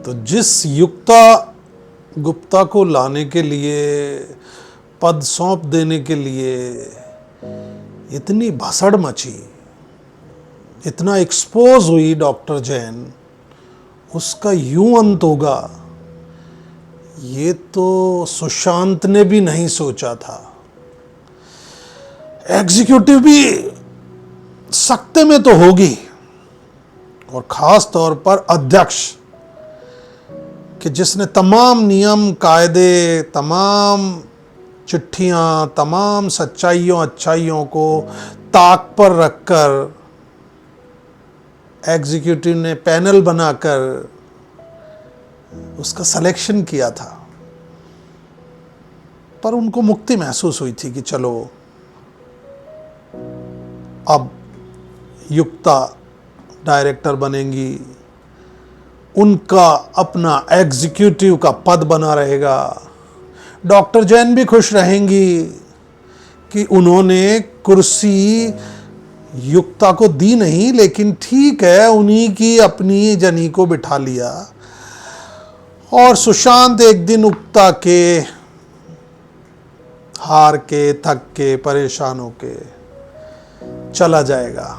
तो जिस युक्ता गुप्ता को लाने के लिए, पद सौंप देने के लिए इतनी भसड़ मची, इतना एक्सपोज हुई डॉक्टर जैन, उसका यूं अंत होगा ये तो सुशांत ने भी नहीं सोचा था। एग्जीक्यूटिव भी सकते में तो होगी, और खास तौर पर अध्यक्ष कि जिसने तमाम नियम कायदे, तमाम चिट्ठियां, तमाम सच्चाइयों अच्छाइयों को ताक पर रखकर एग्जीक्यूटिव ने पैनल बनाकर उसका सिलेक्शन किया था। पर उनको मुक्ति महसूस हुई थी कि चलो अब युक्ता डायरेक्टर बनेंगी, उनका अपना एग्जीक्यूटिव का पद बना रहेगा, डॉक्टर जैन भी खुश रहेंगी कि उन्होंने कुर्सी युक्ता को दी नहीं, लेकिन ठीक है उन्हीं की अपनी जनी को बिठा लिया। और सुशांत एक दिन युक्ता के हार के, थक के, परेशान होके चला जाएगा।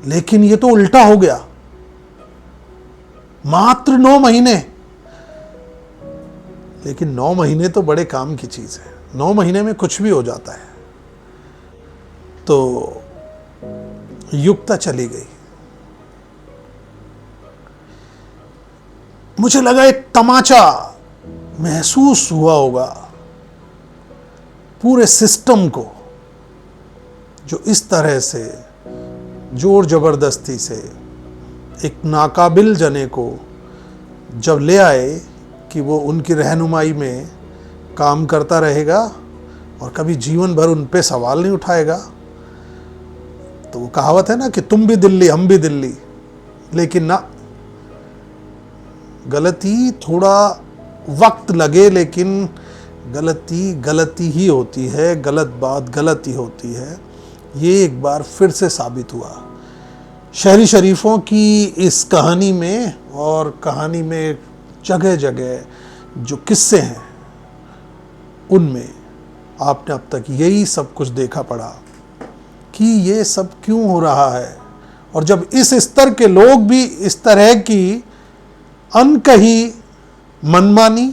लेकिन ये तो उल्टा हो गया। मात्र 9 महीने, लेकिन 9 महीने तो बड़े काम की चीज है। 9 महीने में कुछ भी हो जाता है। तो युक्ता चली गई। मुझे लगा एक तमाचा महसूस हुआ होगा पूरे सिस्टम को, जो इस तरह से जोर जबरदस्ती से एक नाकाबिल जने को जब ले आए कि वो उनकी रहनुमाई में काम करता रहेगा और कभी जीवन भर उन पे सवाल नहीं उठाएगा। तो वो कहावत है ना कि तुम भी दिल्ली हम भी दिल्ली, लेकिन ना, गलती थोड़ा वक्त लगे लेकिन गलती गलती ही होती है, गलत बात गलत ही होती है। ये एक बार फिर से साबित हुआ शहरी शरीफों की इस कहानी में। और कहानी में जगह जगह जो किस्से हैं उनमें आपने अब तक यही सब कुछ देखा पड़ा कि ये सब क्यों हो रहा है। और जब इस स्तर के लोग भी इस तरह की अनकही मनमानी,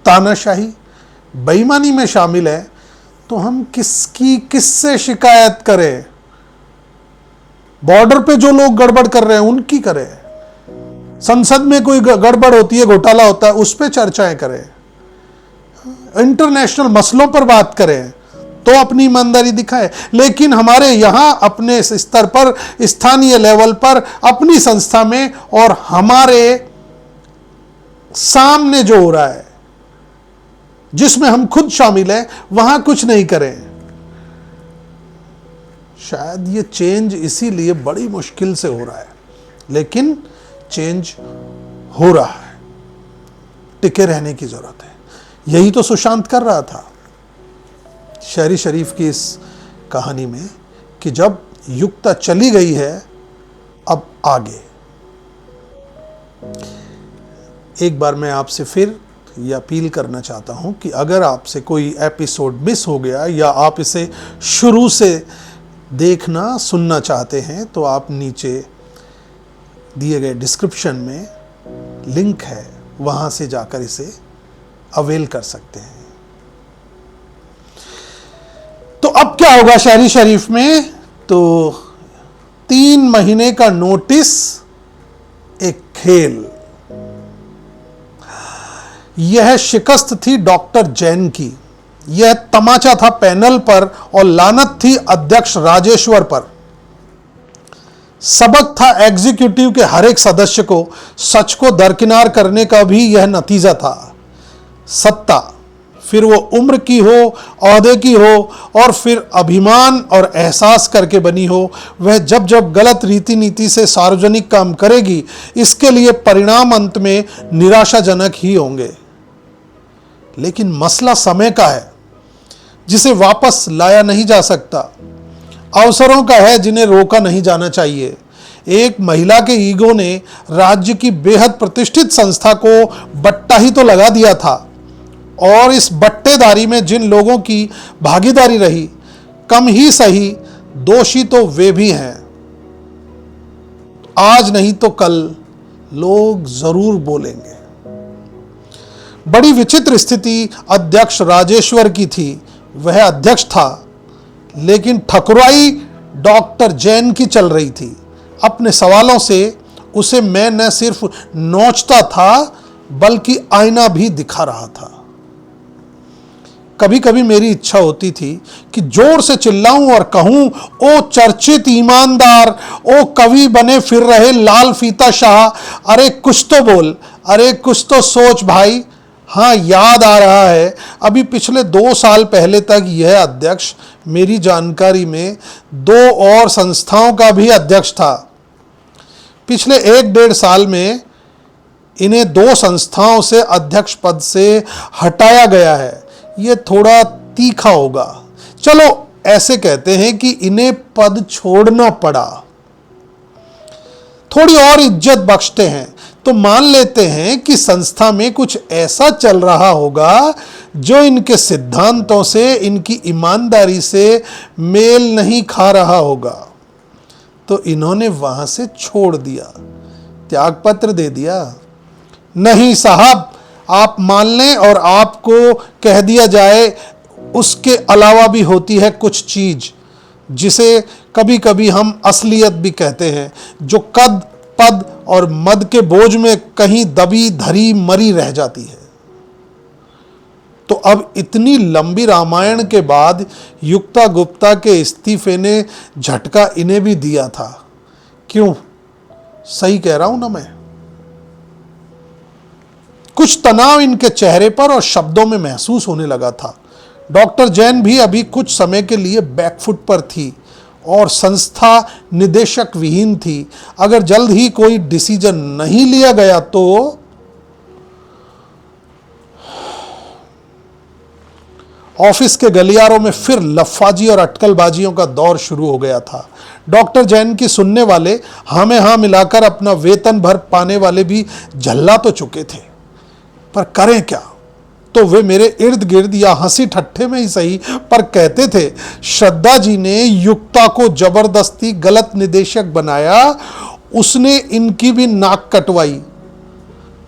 तानाशाही, बेईमानी में शामिल है, तो हम किससे शिकायत करें? बॉर्डर पे जो लोग गड़बड़ कर रहे हैं उनकी करें, संसद में कोई गड़बड़ होती है, घोटाला होता है, उस पर चर्चाएं करें, इंटरनेशनल मसलों पर बात करें, तो अपनी ईमानदारी दिखाएं। लेकिन हमारे यहां अपने स्तर पर, स्थानीय लेवल पर, अपनी संस्था में और हमारे सामने जो हो रहा है, जिसमें हम खुद शामिल हैं, वहां कुछ नहीं करें। शायद ये चेंज इसीलिए बड़ी मुश्किल से हो रहा है, लेकिन चेंज हो रहा है। टिके रहने की जरूरत है। यही तो सुशांत कर रहा था शहरी शरीफ की इस कहानी में कि जब युक्ता चली गई है, अब आगे। एक बार मैं आपसे फिर यह अपील करना चाहता हूं कि अगर आपसे कोई एपिसोड मिस हो गया या आप इसे शुरू से देखना सुनना चाहते हैं, तो आप नीचे दिए गए डिस्क्रिप्शन में लिंक है, वहां से जाकर इसे अवेल कर सकते हैं। तो अब क्या होगा शहरी शरीफ में? तो 3 महीने का नोटिस, एक खेल। यह शिकस्त थी डॉक्टर जैन की, यह तमाचा था पैनल पर और लानत थी अध्यक्ष राजेश्वर पर। सबक था एग्जीक्यूटिव के हर एक सदस्य को, सच को दरकिनार करने का भी यह नतीजा था। सत्ता, फिर वो उम्र की हो, ओहदे की हो, और फिर अभिमान और एहसास करके बनी हो, वह जब जब गलत रीति नीति से सार्वजनिक काम करेगी, इसके लिए परिणाम अंत में निराशाजनक ही होंगे। लेकिन मसला समय का है, जिसे वापस लाया नहीं जा सकता। अवसरों का है, जिन्हें रोका नहीं जाना चाहिए। एक महिला के ईगो ने राज्य की बेहद प्रतिष्ठित संस्था को बट्टा ही तो लगा दिया था, और इस बट्टेदारी में जिन लोगों की भागीदारी रही, कम ही सही दोषी तो वे भी हैं। आज नहीं तो कल लोग जरूर बोलेंगे। बड़ी विचित्र स्थिति अध्यक्ष राजेश्वर की थी। वह अध्यक्ष था, लेकिन ठकुराई डॉक्टर जैन की चल रही थी। अपने सवालों से उसे मैं न सिर्फ नोचता था, बल्कि आईना भी दिखा रहा था। कभी कभी मेरी इच्छा होती थी कि जोर से चिल्लाऊं और कहूं, ओ चर्चित ईमानदार, ओ कवि बने फिर रहे लाल फीता शाह, अरे कुछ तो बोल, अरे कुछ तो सोच भाई। हाँ, याद आ रहा है, अभी पिछले 2 साल पहले तक यह अध्यक्ष मेरी जानकारी में 2 और संस्थाओं का भी अध्यक्ष था। पिछले 1-1.5 साल में इन्हें 2 संस्थाओं से अध्यक्ष पद से हटाया गया है। ये थोड़ा तीखा होगा, चलो ऐसे कहते हैं कि इन्हें पद छोड़ना पड़ा। थोड़ी और इज्जत बख्शते हैं तो मान लेते हैं कि संस्था में कुछ ऐसा चल रहा होगा जो इनके सिद्धांतों से, इनकी ईमानदारी से मेल नहीं खा रहा होगा। तो इन्होंने वहां से छोड़ दिया, त्यागपत्र दे दिया। नहीं साहब, आप मान लें और आपको कह दिया जाए, उसके अलावा भी होती है कुछ चीज जिसे कभी कभी हम असलियत भी कहते हैं, जो कद, पद और मद के बोझ में कहीं दबी धरी मरी रह जाती है। तो अब इतनी लंबी रामायण के बाद युक्ता गुप्ता के इस्तीफे ने झटका इन्हें भी दिया था। क्यों? सही कह रहा हूं ना मैं? कुछ तनाव इनके चेहरे पर और शब्दों में महसूस होने लगा था। डॉक्टर जैन भी अभी कुछ समय के लिए बैकफुट पर थी और संस्था निदेशक विहीन थी। अगर जल्द ही कोई डिसीजन नहीं लिया गया तो ऑफिस के गलियारों में फिर लफाजी और अटकलबाजियों का दौर शुरू हो गया था। डॉक्टर जैन की सुनने वाले हाँ में हाँ मिलाकर अपना वेतन भर पाने वाले भी झल्ला तो चुके थे, पर करें क्या? तो वे मेरे इर्द गिर्द या हंसी ठट्ठे में ही सही पर कहते थे, श्रद्धा जी ने युक्ता को जबरदस्ती गलत निदेशक बनाया, उसने इनकी भी नाक कटवाई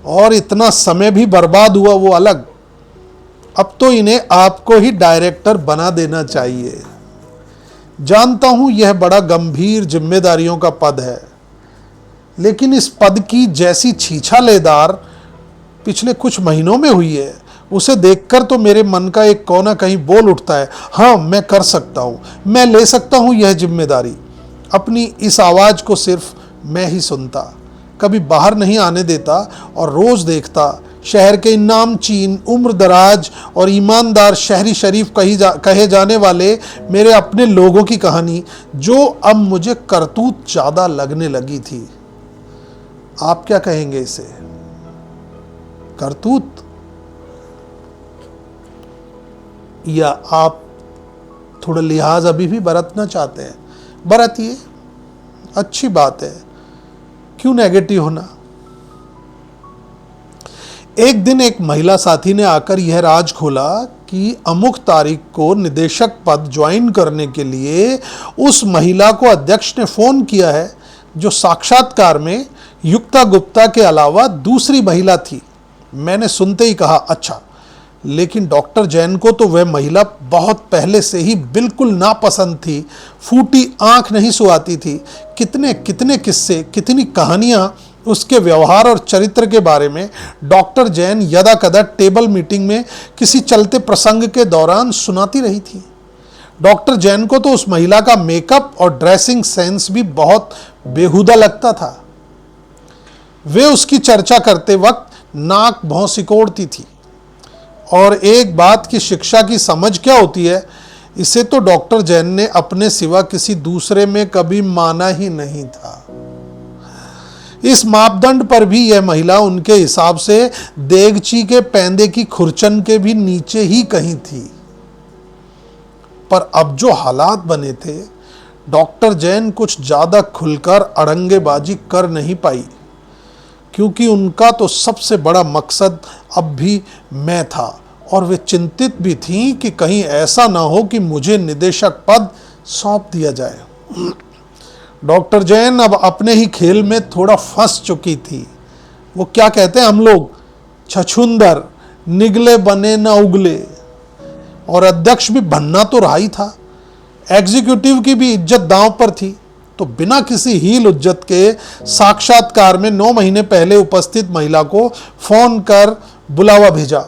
और इतना समय भी बर्बाद हुआ वो अलग। अब तो इन्हें आपको ही डायरेक्टर बना देना चाहिए। जानता हूं यह बड़ा गंभीर जिम्मेदारियों का पद है, लेकिन इस पद की जैसी छीछालेदार पिछले कुछ महीनों में हुई है, उसे देखकर तो मेरे मन का एक कोना कहीं बोल उठता है, हाँ मैं कर सकता हूँ, मैं ले सकता हूँ यह जिम्मेदारी। अपनी इस आवाज को सिर्फ मैं ही सुनता, कभी बाहर नहीं आने देता और रोज देखता शहर के नामचीन, उम्र दराज और ईमानदार शहरी शरीफ कहे जाने वाले मेरे अपने लोगों की कहानी, जो अब मुझे करतूत ज्यादा लगने लगी थी। आप क्या कहेंगे इसे? करतूत? या आप थोड़ा लिहाज अभी भी बरतना चाहते हैं? बरतिए, अच्छी बात है, क्यों नेगेटिव होना। एक दिन एक महिला साथी ने आकर यह राज खोला कि अमुक तारीख को निदेशक पद ज्वाइन करने के लिए उस महिला को अध्यक्ष ने फोन किया है, जो साक्षात्कार में युक्ता गुप्ता के अलावा दूसरी महिला थी। मैंने सुनते ही कहा, अच्छा, लेकिन डॉक्टर जैन को तो वह महिला बहुत पहले से ही बिल्कुल नापसंद थी, फूटी आंख नहीं सुहाती थी। कितने कितने किस्से, कितनी कहानियां उसके व्यवहार और चरित्र के बारे में डॉक्टर जैन यदा कदा टेबल मीटिंग में किसी चलते प्रसंग के दौरान सुनाती रही थी। डॉक्टर जैन को तो उस महिला का मेकअप और ड्रेसिंग सेंस भी बहुत बेहुदा लगता था। वे उसकी चर्चा करते वक्त नाक भौं सिकोड़ती थी, और एक बात की शिक्षा की समझ क्या होती है, इसे तो डॉक्टर जैन ने अपने सिवा किसी दूसरे में कभी माना ही नहीं था। इस मापदंड पर भी यह महिला उनके हिसाब से देगची के पैंदे की खुरचन के भी नीचे ही कहीं थी। पर अब जो हालात बने थे, डॉक्टर जैन कुछ ज़्यादा खुलकर अड़ंगेबाजी कर नहीं पाई, क्योंकि उनका तो सबसे बड़ा मकसद अब भी मैं था और वे चिंतित भी थीं कि कहीं ऐसा ना हो कि मुझे निदेशक पद सौंप दिया जाए। डॉक्टर जैन अब अपने ही खेल में थोड़ा फंस चुकी थी। वो क्या कहते हैं हम लोग, छछूंदर, निगले बने न उगले। और अध्यक्ष भी बनना तो रहा ही था, एग्जीक्यूटिव की भी इज्जत दांव पर थी। तो बिना किसी हील उज्जत के साक्षात्कार में 9 महीने पहले उपस्थित महिला को फोन कर बुलावा भेजा,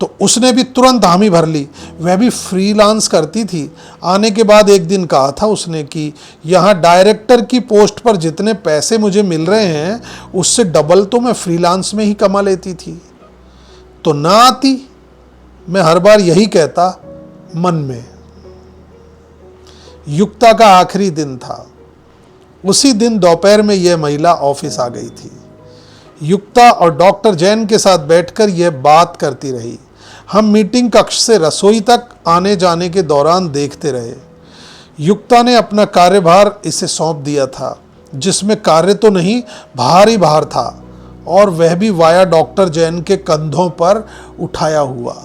तो उसने भी तुरंत हामी भर ली। वह भी फ्रीलांस करती थी। आने के बाद एक दिन कहा था उसने कि यहाँ डायरेक्टर की पोस्ट पर जितने पैसे मुझे मिल रहे हैं उससे डबल तो मैं फ्रीलांस में ही कमा लेती थी। तो ना आती, मैं हर बार यही कहता मन में। युक्ता का आखिरी दिन था। उसी दिन दोपहर में यह महिला ऑफिस आ गई थी। युक्ता और डॉक्टर जैन के साथ बैठकर यह बात करती रही। हम मीटिंग कक्ष से रसोई तक आने जाने के दौरान देखते रहे। युक्ता ने अपना कार्यभार इसे सौंप दिया था, जिसमें कार्य तो नहीं भार ही भार था, और वह भी वाया डॉक्टर जैन के कंधों पर उठाया हुआ।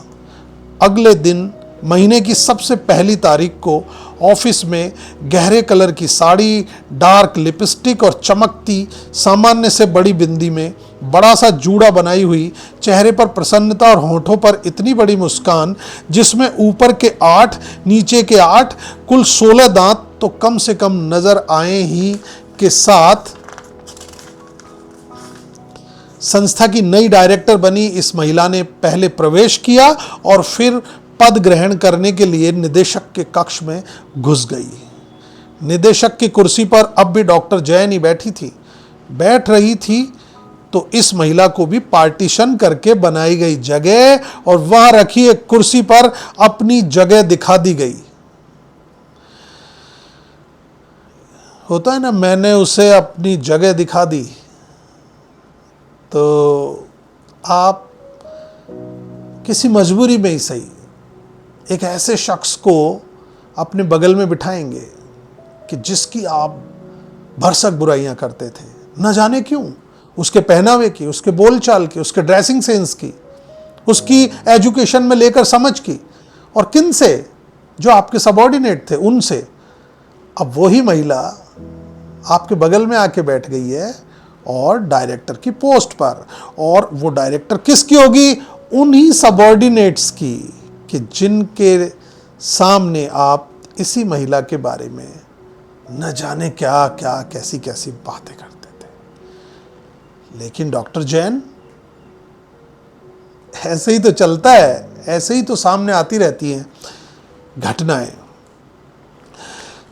अगले दिन महीने की सबसे पहली तारीख को ऑफिस में गहरे कलर की साड़ी, डार्क लिपस्टिक और चमकती सामान्य से बड़ी बिंदी में बड़ा सा जूड़ा बनाई हुई, चेहरे पर प्रसन्नता और होठों पर इतनी बड़ी मुस्कान जिसमें ऊपर के 8 नीचे के 8 कुल 16 दांत तो कम से कम नजर आए ही के साथ संस्था की नई डायरेक्टर बनी इस महिला ने पहले प्रवेश किया और फिर पद ग्रहण करने के लिए निदेशक के कक्ष में घुस गई। निदेशक की कुर्सी पर अब भी डॉक्टर जैन ही बैठ रही थी, तो इस महिला को भी पार्टीशन करके बनाई गई जगह और वहां रखी एक कुर्सी पर अपनी जगह दिखा दी गई। होता है ना, मैंने उसे अपनी जगह दिखा दी। तो आप किसी मजबूरी में ही सही एक ऐसे शख्स को अपने बगल में बिठाएंगे कि जिसकी आप भरसक बुराइयां करते थे, न जाने क्यों, उसके पहनावे की, उसके बोलचाल की, उसके ड्रेसिंग सेंस की, उसकी एजुकेशन में लेकर समझ की, और किन से, जो आपके सबॉर्डिनेट थे उनसे। अब वही महिला आपके बगल में आके बैठ गई है और डायरेक्टर की पोस्ट पर, और वो डायरेक्टर किसकी होगी, उन्हीं सबॉर्डिनेट्स की, कि जिनके सामने आप इसी महिला के बारे में न जाने क्या क्या कैसी कैसी बातें करते थे। लेकिन डॉक्टर जैन, ऐसे ही तो चलता है, ऐसे ही तो सामने आती रहती हैं घटनाएं।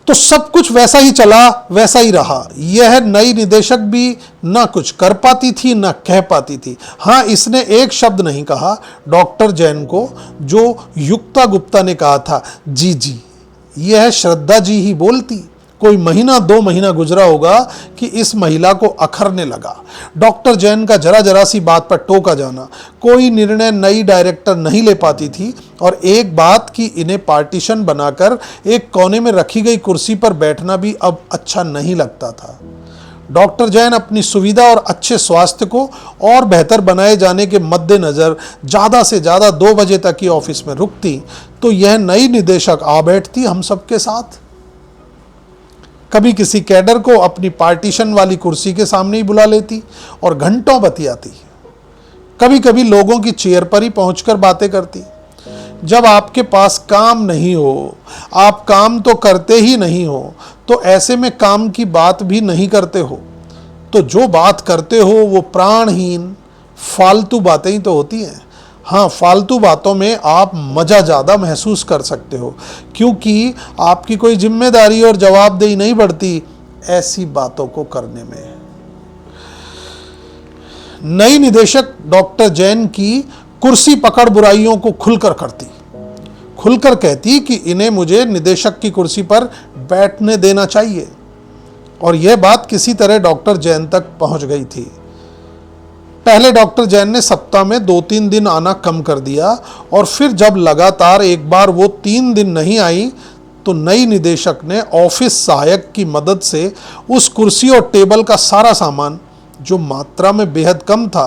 तो सब कुछ वैसा ही चला, वैसा ही रहा। यह नई निदेशक भी ना कुछ कर पाती थी ना कह पाती थी। हाँ, इसने एक शब्द नहीं कहा डॉक्टर जैन को, जो युक्ता गुप्ता ने कहा था, जी जी, यह श्रद्धा जी ही बोलती। कोई महीना 2 महीना गुजरा होगा कि इस महिला को अखरने लगा। डॉक्टर जैन का जरा जरा सी बात पर टोका जाना, कोई निर्णय नई डायरेक्टर नहीं ले पाती थी, और एक बात कि इन्हें पार्टीशन बनाकर एक कोने में रखी गई कुर्सी पर बैठना भी अब अच्छा नहीं लगता था। डॉक्टर जैन अपनी सुविधा और अच्छे स्वास्थ्य को और बेहतर बनाए जाने के मद्देनज़र ज़्यादा से ज़्यादा 2 बजे तक ही ऑफिस में रुकती, तो यह नई निदेशक आ बैठती हम सबके साथ। कभी किसी कैडर को अपनी पार्टीशन वाली कुर्सी के सामने ही बुला लेती और घंटों बतियाती। कभी कभी लोगों की चेयर पर ही पहुंचकर बातें करती। जब आपके पास काम नहीं हो, आप काम तो करते ही नहीं हो, तो ऐसे में काम की बात भी नहीं करते हो, तो जो बात करते हो वो प्राणहीन फालतू बातें ही तो होती हैं। हाँ, फालतू बातों में आप मज़ा ज़्यादा महसूस कर सकते हो, क्योंकि आपकी कोई जिम्मेदारी और जवाबदेही नहीं बढ़ती ऐसी बातों को करने में। नई निदेशक डॉक्टर जैन की कुर्सी पकड़ बुराइयों को खुलकर करती, खुलकर कहती कि इन्हें मुझे निदेशक की कुर्सी पर बैठने देना चाहिए, और यह बात किसी तरह डॉक्टर जैन तक पहुंच गई थी। पहले डॉक्टर जैन ने सप्ताह में 2-3 दिन आना कम कर दिया, और फिर जब लगातार एक बार वो 3 दिन नहीं आई, तो नई निदेशक ने ऑफिस सहायक की मदद से उस कुर्सी और टेबल का सारा सामान, जो मात्रा में बेहद कम था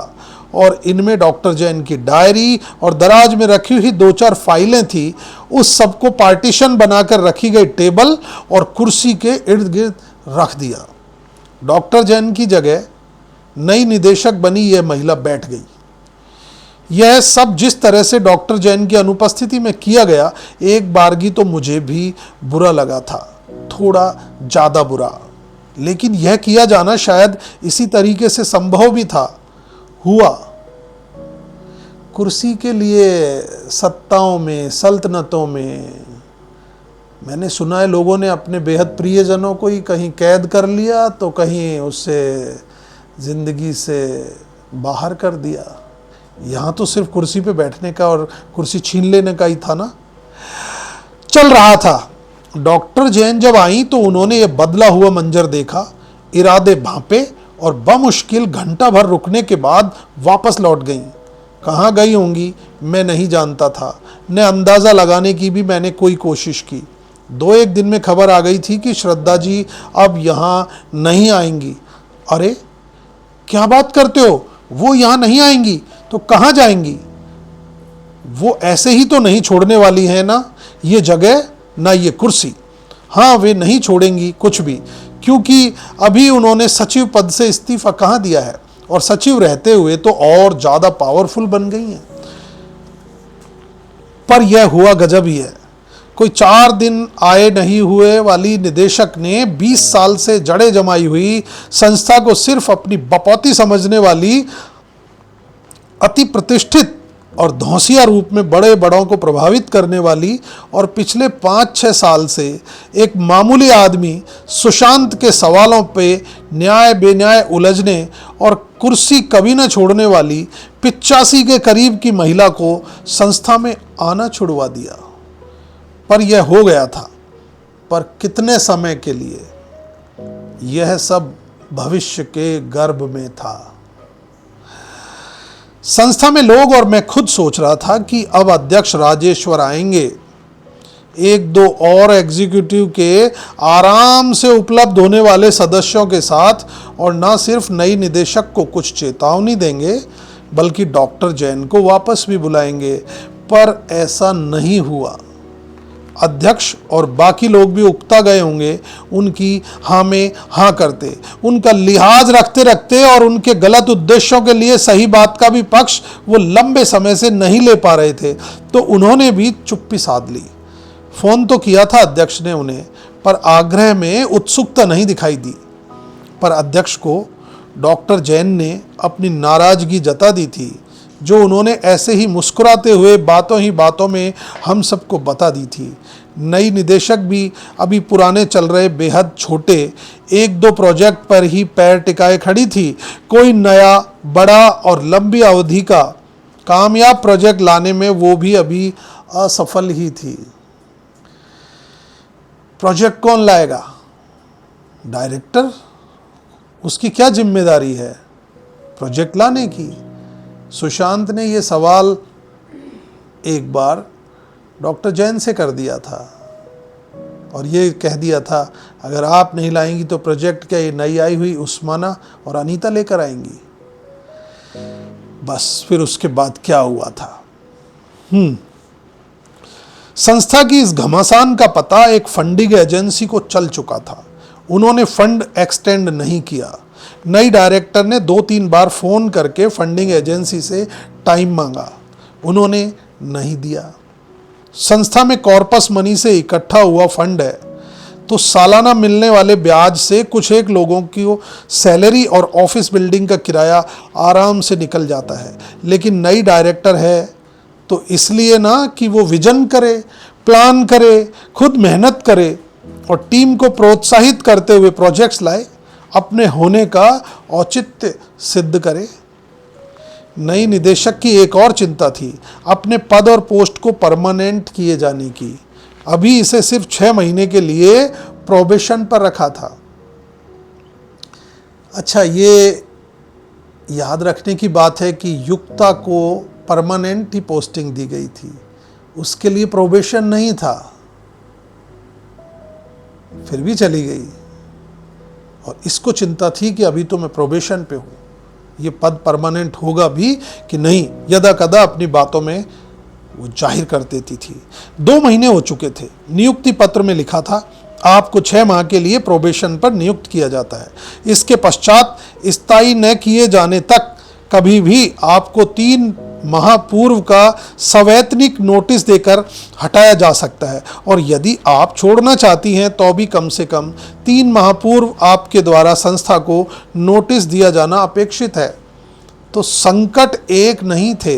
और इनमें डॉक्टर जैन की डायरी और दराज में रखी हुई 2-4 फाइलें थी, उस सबको पार्टीशन बनाकर रखी गई टेबल और कुर्सी के इर्द गिर्द रख दिया। डॉक्टर जैन की जगह नई निदेशक बनी यह महिला बैठ गई। यह सब जिस तरह से डॉक्टर जैन की अनुपस्थिति में किया गया, एक बारगी तो मुझे भी बुरा लगा था, थोड़ा ज़्यादा बुरा। लेकिन यह किया जाना शायद इसी तरीके से संभव भी था। हुआ। कुर्सी के लिए सत्ताओं में, सल्तनतों में मैंने सुना है लोगों ने अपने बेहद प्रियजनों को ही कहीं कैद कर लिया तो कहीं उससे ज़िंदगी से बाहर कर दिया। यहाँ तो सिर्फ कुर्सी पे बैठने का और कुर्सी छीन लेने का ही था ना। चल रहा था। डॉक्टर जैन जब आई तो उन्होंने ये बदला हुआ मंजर देखा। इरादे भांपे और बमुश्किल घंटा भर रुकने के बाद वापस लौट गईं। कहाँ गई होंगी मैं नहीं जानता था, न अंदाज़ा लगाने की भी मैंने कोई कोशिश की। 2-1 दिन में खबर आ गई थी कि श्रद्धा जी अब यहाँ नहीं आएंगी। अरे क्या बात करते हो, वो यहाँ नहीं आएंगी तो कहाँ जाएंगी? वो ऐसे ही तो नहीं छोड़ने वाली है ना ये जगह, ना ये कुर्सी। हाँ, वे नहीं छोड़ेंगी कुछ भी, क्योंकि अभी उन्होंने सचिव पद से इस्तीफा कहाँ दिया है और सचिव रहते हुए तो और ज़्यादा पावरफुल बन गई हैं। पर यह हुआ गजब ही है। कोई 4 दिन आए नहीं हुए वाली निदेशक ने 20 साल से जड़ें जमाई हुई संस्था को सिर्फ अपनी बपौती समझने वाली, अति प्रतिष्ठित और धौंसिया रूप में बड़े बड़ों को प्रभावित करने वाली और पिछले 5-6 साल से एक मामूली आदमी सुशांत के सवालों पे न्याय बेन्याय उलझने और कुर्सी कभी न छोड़ने वाली 85 के करीब की महिला को संस्था में आना छुड़वा दिया। पर यह हो गया था, पर कितने समय के लिए? यह सब भविष्य के गर्भ में था। संस्था में लोग और मैं खुद सोच रहा था कि अब अध्यक्ष राजेश्वर आएंगे, 1-2 और एग्जीक्यूटिव के आराम से उपलब्ध होने वाले सदस्यों के साथ, और न सिर्फ नई निदेशक को कुछ चेतावनी देंगे बल्कि डॉक्टर जैन को वापस भी बुलाएंगे। पर ऐसा नहीं हुआ। अध्यक्ष और बाकी लोग भी उकता गए होंगे उनकी हाँ में हाँ करते, उनका लिहाज रखते रखते और उनके गलत उद्देश्यों के लिए सही बात का भी पक्ष वो लंबे समय से नहीं ले पा रहे थे, तो उन्होंने भी चुप्पी साध ली। फ़ोन तो किया था अध्यक्ष ने उन्हें, पर आग्रह में उत्सुकता नहीं दिखाई दी। पर अध्यक्ष को डॉक्टर जैन ने अपनी नाराज़गी जता दी थी, जो उन्होंने ऐसे ही मुस्कुराते हुए बातों ही बातों में हम सबको बता दी थी। नई निदेशक भी अभी पुराने चल रहे बेहद छोटे 1-2 प्रोजेक्ट पर ही पैर टिकाए खड़ी थी। कोई नया बड़ा और लंबी अवधि का कामयाब प्रोजेक्ट लाने में वो भी अभी असफल ही थी। प्रोजेक्ट कौन लाएगा? डायरेक्टर। उसकी क्या जिम्मेदारी है प्रोजेक्ट लाने की? सुशांत ने ये सवाल एक बार डॉक्टर जैन से कर दिया था और ये कह दिया था, अगर आप नहीं लाएंगी तो प्रोजेक्ट क्या ये नई आई हुई उस्माना और अनीता लेकर आएंगी। बस फिर उसके बाद क्या हुआ था। संस्था की इस घमासान का पता एक फंडिंग एजेंसी को चल चुका था। उन्होंने फंड एक्सटेंड नहीं किया। नई डायरेक्टर ने 2-3 बार फ़ोन करके फंडिंग एजेंसी से टाइम मांगा, उन्होंने नहीं दिया। संस्था में कॉर्पस मनी से इकट्ठा हुआ फंड है, तो सालाना मिलने वाले ब्याज से कुछ एक लोगों की सैलरी और ऑफिस बिल्डिंग का किराया आराम से निकल जाता है। लेकिन नई डायरेक्टर है तो इसलिए ना कि वो विजन करे, प्लान करे, खुद मेहनत करे और टीम को प्रोत्साहित करते हुए प्रोजेक्ट्स लाए, अपने होने का औचित्य सिद्ध करे। नई निदेशक की एक और चिंता थी, अपने पद और पोस्ट को परमानेंट किए जाने की। अभी इसे सिर्फ 6 महीने के लिए प्रोबेशन पर रखा था। अच्छा, ये याद रखने की बात है कि युक्ता को परमानेंट ही पोस्टिंग दी गई थी, उसके लिए प्रोबेशन नहीं था। फिर भी चली गई। और इसको चिंता थी कि अभी तो मैं प्रोबेशन पे हूँ, ये पद परमानेंट होगा भी कि नहीं। यदा कदा अपनी बातों में वो जाहिर कर देती थी। 2 महीने हो चुके थे। नियुक्ति पत्र में लिखा था आपको 6 माह के लिए प्रोबेशन पर नियुक्त किया जाता है। इसके पश्चात स्थायी न किए जाने तक कभी भी आपको 3 माह पूर्व का सवैतनिक नोटिस देकर हटाया जा सकता है, और यदि आप छोड़ना चाहती हैं तो भी कम से कम 3 माह पूर्व आपके द्वारा संस्था को नोटिस दिया जाना अपेक्षित है। तो संकट एक नहीं थे,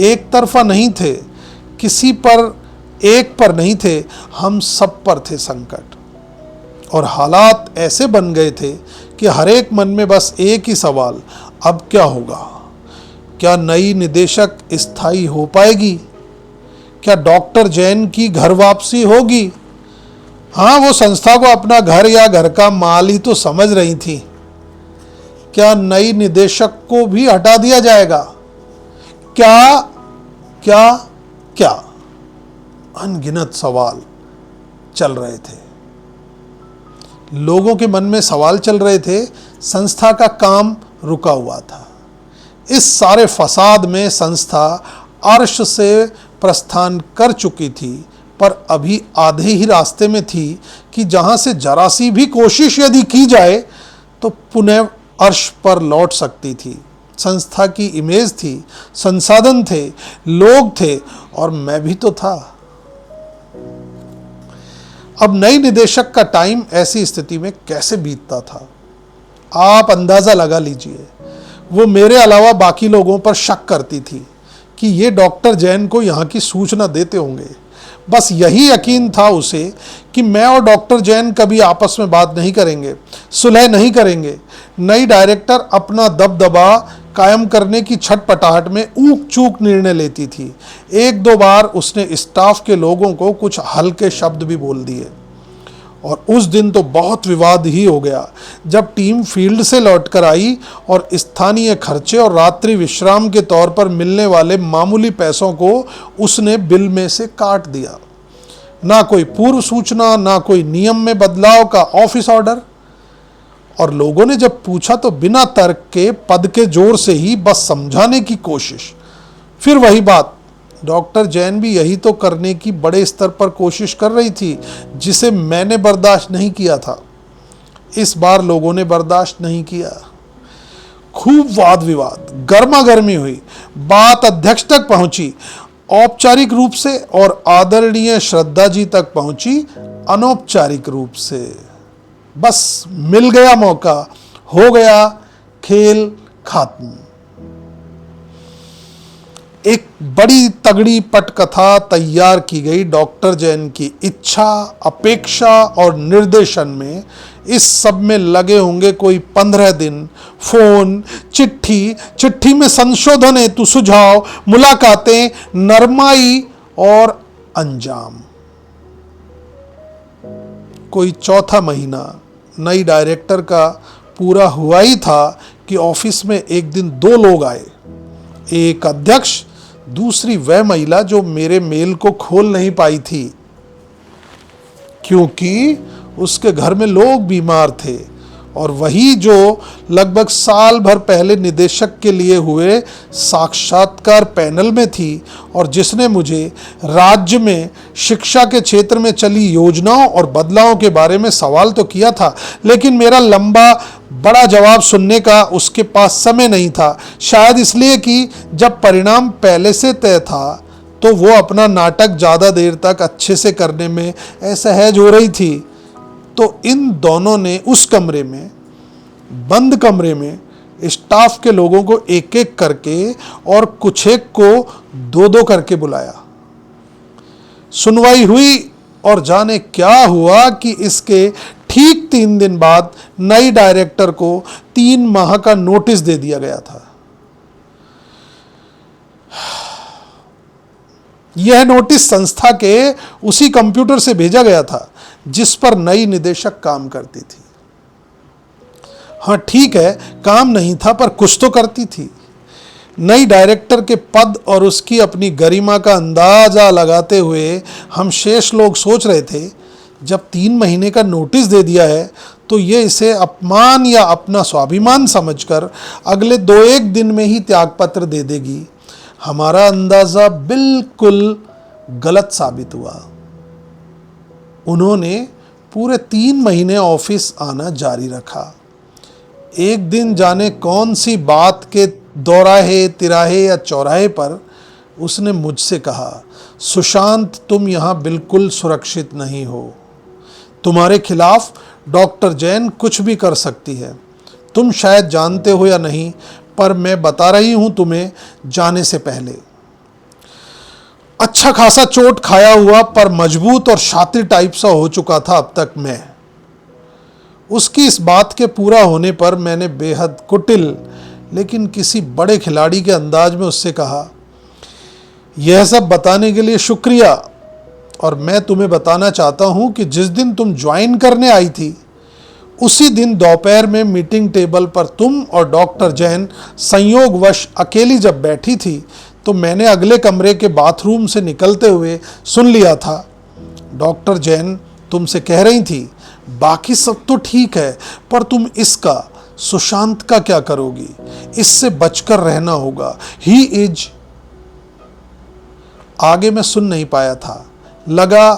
एक तरफा नहीं थे, किसी पर एक पर नहीं थे, हम सब पर थे संकट। और हालात ऐसे बन गए थे कि हर एक मन में बस एक ही सवाल, अब क्या होगा? क्या नई निदेशक स्थायी हो पाएगी? क्या डॉक्टर जैन की घर वापसी होगी? हाँ, वो संस्था को अपना घर या घर का माल ही तो समझ रही थी। क्या नई निदेशक को भी हटा दिया जाएगा? क्या क्या क्या अनगिनत सवाल चल रहे थे। लोगों के मन में सवाल चल रहे थे। संस्था का काम रुका हुआ था। इस सारे फसाद में संस्था अर्श से प्रस्थान कर चुकी थी, पर अभी आधे ही रास्ते में थी कि जहां से जरा सी भी कोशिश यदि की जाए तो पुनः अर्श पर लौट सकती थी। संस्था की इमेज थी, संसाधन थे, लोग थे, और मैं भी तो था। अब नई निदेशक का टाइम ऐसी स्थिति में कैसे बीतता था, आप अंदाजा लगा लीजिए। वो मेरे अलावा बाकी लोगों पर शक करती थी कि ये डॉक्टर जैन को यहाँ की सूचना देते होंगे। बस यही यकीन था उसे कि मैं और डॉक्टर जैन कभी आपस में बात नहीं करेंगे, सुलह नहीं करेंगे। नई डायरेक्टर अपना दबदबा कायम करने की छटपटाहट में ऊक चूक निर्णय लेती थी। 1-2 बार उसने स्टाफ के लोगों को कुछ हल्के शब्द भी बोल दिए, और उस दिन तो बहुत विवाद ही हो गया जब टीम फील्ड से लौटकर आई और स्थानीय खर्चे और रात्रि विश्राम के तौर पर मिलने वाले मामूली पैसों को उसने बिल में से काट दिया। ना कोई पूर्व सूचना, ना कोई नियम में बदलाव का ऑफिस ऑर्डर। और लोगों ने जब पूछा तो बिना तर्क के पद के जोर से ही बस समझाने की कोशिश। फिर वही बात, डॉक्टर जैन भी यही तो करने की बड़े स्तर पर कोशिश कर रही थी जिसे मैंने बर्दाश्त नहीं किया था। इस बार लोगों ने बर्दाश्त नहीं किया। खूब वाद विवाद, गर्मा गर्मी हुई। बात अध्यक्ष तक पहुंची, औपचारिक रूप से, और आदरणीय श्रद्धा जी तक पहुंची अनौपचारिक रूप से। बस मिल गया मौका, हो गया खेल खत्म। एक बड़ी तगड़ी पटकथा तैयार की गई। डॉक्टर जैन की इच्छा, अपेक्षा और निर्देशन में इस सब में लगे होंगे कोई 15 दिन। फोन, चिट्ठी, चिट्ठी में संशोधन हेतु सुझाव, मुलाकातें, नरमाई और अंजाम। कोई चौथा महीना नई डायरेक्टर का पूरा हुआ ही था कि ऑफिस में एक दिन 2 लोग आए। एक अध्यक्ष, दूसरी वह महिला जो मेरे मेल को खोल नहीं पाई थी क्योंकि उसके घर में लोग बीमार थे, और वही जो लगभग साल भर पहले निदेशक के लिए हुए साक्षात्कार पैनल में थी, और जिसने मुझे राज्य में शिक्षा के क्षेत्र में चली योजनाओं और बदलावों के बारे में सवाल तो किया था, लेकिन मेरा लंबा बड़ा जवाब सुनने का उसके पास समय नहीं था। शायद इसलिए कि जब परिणाम पहले से तय था तो वो अपना नाटक ज़्यादा देर तक अच्छे से करने में असहज हो रही थी। तो इन दोनों ने उस कमरे में, बंद कमरे में, स्टाफ के लोगों को एक एक करके और कुछ एक को 2-2 करके बुलाया। सुनवाई हुई, और जाने क्या हुआ कि इसके ठीक 3 दिन बाद नई डायरेक्टर को 3 माह का नोटिस दे दिया गया था। यह नोटिस संस्था के उसी कंप्यूटर से भेजा गया था जिस पर नई निदेशक काम करती थी। हाँ ठीक है, काम नहीं था पर कुछ तो करती थी। नई डायरेक्टर के पद और उसकी अपनी गरिमा का अंदाजा लगाते हुए हम शेष लोग सोच रहे थे जब 3 महीने का नोटिस दे दिया है तो ये इसे अपमान या अपना स्वाभिमान समझकर अगले 2-1 दिन में ही त्यागपत्र दे देगी। हमारा अंदाज़ा बिल्कुल गलत साबित हुआ। उन्होंने पूरे 3 महीने ऑफिस आना जारी रखा। एक दिन जाने कौन सी बात के दौराहे, तिराहे या चौराहे पर उसने मुझसे कहा, सुशांत तुम यहाँ बिल्कुल सुरक्षित नहीं हो। तुम्हारे खिलाफ डॉक्टर जैन कुछ भी कर सकती है। तुम शायद जानते हो या नहीं, पर मैं बता रही हूँ तुम्हें जाने से पहले। अच्छा खासा चोट खाया हुआ पर मजबूत और शातिर टाइप सा हो चुका था अब तक मैं। उसकी इस बात के पूरा होने पर मैंने बेहद कुटिल लेकिन किसी बड़े खिलाड़ी के अंदाज में उससे कहा, यह सब बताने के लिए शुक्रिया, और मैं तुम्हें बताना चाहता हूं कि जिस दिन तुम ज्वाइन करने आई थी उसी दिन दोपहर में मीटिंग टेबल पर तुम और डॉक्टर जैन संयोगवश अकेली जब बैठी थी तो मैंने अगले कमरे के बाथरूम से निकलते हुए सुन लिया था। डॉक्टर जैन तुमसे कह रही थी, बाकी सब तो ठीक है पर तुम इसका, सुशांत का क्या करोगी? इससे बचकर रहना होगा। He is. आगे मैं सुन नहीं पाया था। लगा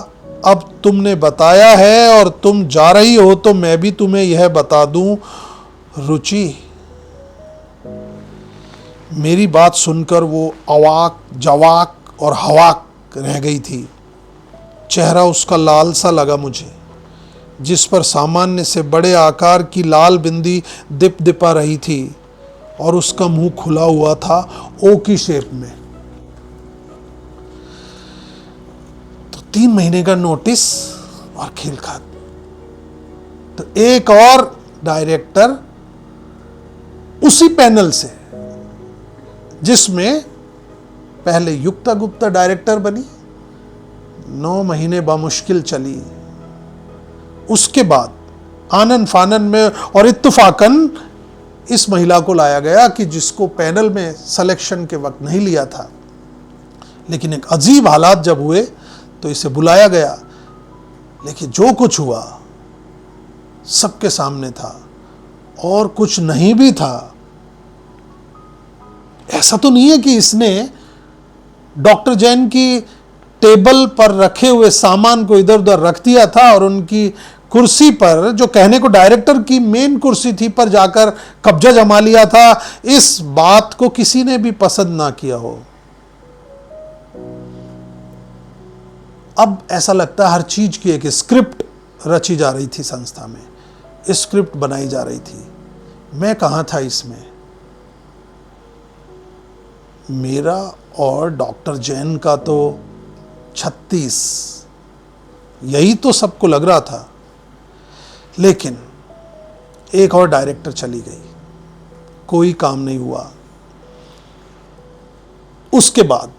अब तुमने बताया है और तुम जा रही हो तो मैं भी तुम्हें यह बता दूं। रुचि। मेरी बात सुनकर वो अवाक, जवाक और हवाक रह गई थी। चेहरा उसका लाल सा लगा मुझे, जिस पर सामान्य से बड़े आकार की लाल बिंदी दिप दिपा रही थी, और उसका मुंह खुला हुआ था ओ की शेप में। तो 3 महीने का नोटिस और खेल खाद। तो एक और डायरेक्टर उसी पैनल से, जिसमें पहले युक्ता गुप्ता डायरेक्टर बनी, 9 महीने बामुश्किल चली। उसके बाद आनन फानन में और इत्तफाकन इस महिला को लाया गया कि जिसको पैनल में सिलेक्शन के वक्त नहीं लिया था, लेकिन एक अजीब हालात जब हुए तो इसे बुलाया गया। लेकिन जो कुछ हुआ सबके सामने था और कुछ नहीं भी था। ऐसा तो नहीं है कि इसने डॉक्टर जैन की टेबल पर रखे हुए सामान को इधर उधर रख दिया था और उनकी कुर्सी पर, जो कहने को डायरेक्टर की मेन कुर्सी थी, पर जाकर कब्जा जमा लिया था। इस बात को किसी ने भी पसंद ना किया हो। अब ऐसा लगता है हर चीज की एक स्क्रिप्ट रची जा रही थी संस्था में, स्क्रिप्ट बनाई जा रही थी। मैं कहाँ था इसमें? मेरा और डॉक्टर जैन का तो 36, यही तो सबको लग रहा था। लेकिन एक और डायरेक्टर चली गई, कोई काम नहीं हुआ। उसके बाद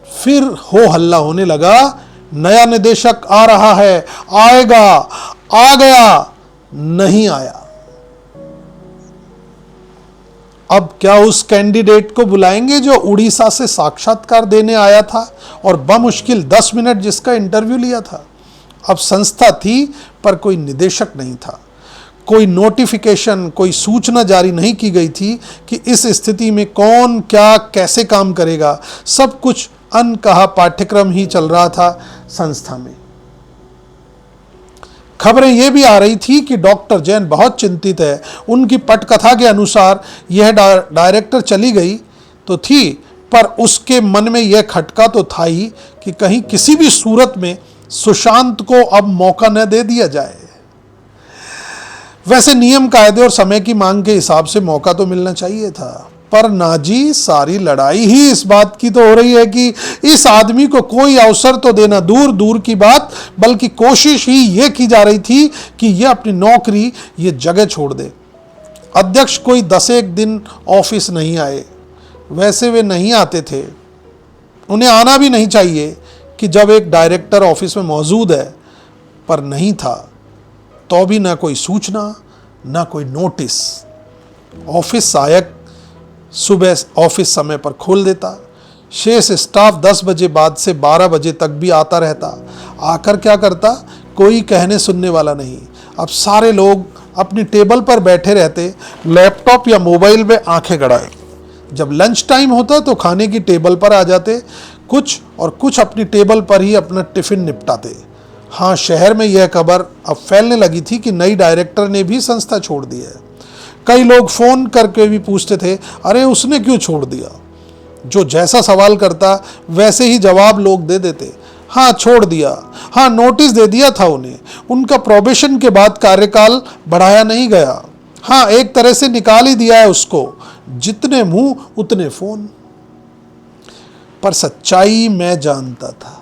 फिर हो हल्ला होने लगा, नया निदेशक आ रहा है, आएगा, आ गया, नहीं आया। अब क्या उस कैंडिडेट को बुलाएंगे जो उड़ीसा से साक्षात्कार देने आया था और बमुश्किल 10 मिनट जिसका इंटरव्यू लिया था? अब संस्था थी पर कोई निदेशक नहीं था। कोई नोटिफिकेशन, कोई सूचना जारी नहीं की गई थी कि इस स्थिति में कौन क्या कैसे काम करेगा। सब कुछ अनकहा पाठ्यक्रम ही चल रहा था संस्था में। खबरें यह भी आ रही थी कि डॉक्टर जैन बहुत चिंतित है। उनकी पटकथा के अनुसार यह डायरेक्टर चली गई तो थी, पर उसके मन में यह खटका तो था ही कि कहीं किसी भी सूरत में सुशांत को अब मौका न दे दिया जाए। वैसे नियम कायदे और समय की मांग के हिसाब से मौका तो मिलना चाहिए था, पर नाजी सारी लड़ाई ही इस बात की तो हो रही है कि इस आदमी को कोई अवसर तो देना दूर दूर की बात, बल्कि कोशिश ही ये की जा रही थी कि ये अपनी नौकरी, ये जगह छोड़ दे। अध्यक्ष कोई 10-1 दिन ऑफिस नहीं आए। वैसे वे नहीं आते थे, उन्हें आना भी नहीं चाहिए कि जब एक डायरेक्टर ऑफिस में मौजूद है, पर नहीं था तो भी ना कोई सूचना, ना कोई नोटिस। ऑफिस सहायक सुबह ऑफिस समय पर खोल देता, शेष स्टाफ 10 बजे बाद से 12 बजे तक भी आता रहता। आकर क्या करता? कोई कहने सुनने वाला नहीं। अब सारे लोग अपनी टेबल पर बैठे रहते, लैपटॉप या मोबाइल में आंखें गड़ाए। जब लंच टाइम होता तो खाने की टेबल पर आ जाते कुछ अपनी टेबल पर ही अपना टिफिन निपटाते। हाँ, शहर में यह खबर अब फैलने लगी थी कि नई डायरेक्टर ने भी संस्था छोड़ दी है। कई लोग फोन करके भी पूछते थे, अरे उसने क्यों छोड़ दिया? जो जैसा सवाल करता वैसे ही जवाब लोग दे देते। हाँ, छोड़ दिया। हाँ, नोटिस दे दिया था उन्हें। उनका प्रोबेशन के बाद कार्यकाल बढ़ाया नहीं गया। हाँ, एक तरह से निकाल ही दिया है उसको। जितने मुंह उतने फोन। पर सच्चाई मैं जानता था।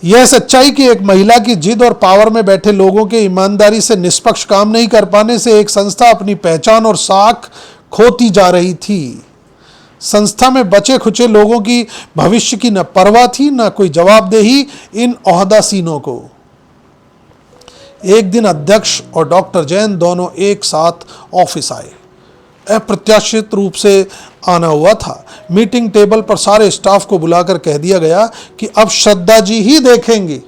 यह सच्चाई कि एक महिला की जिद और पावर में बैठे लोगों के ईमानदारी से निष्पक्ष काम नहीं कर पाने से एक संस्था अपनी पहचान और साख खोती जा रही थी। संस्था में बचे खुचे लोगों की भविष्य की न परवाह थी न कोई जवाबदेही इन ओहदासीनों को। एक दिन अध्यक्ष और डॉक्टर जैन दोनों एक साथ ऑफिस आए। अप्रत्याशित रूप से आना हुआ था। मीटिंग टेबल पर सारे स्टाफ को बुलाकर कह दिया गया कि अब श्रद्धा जी ही देखेंगी।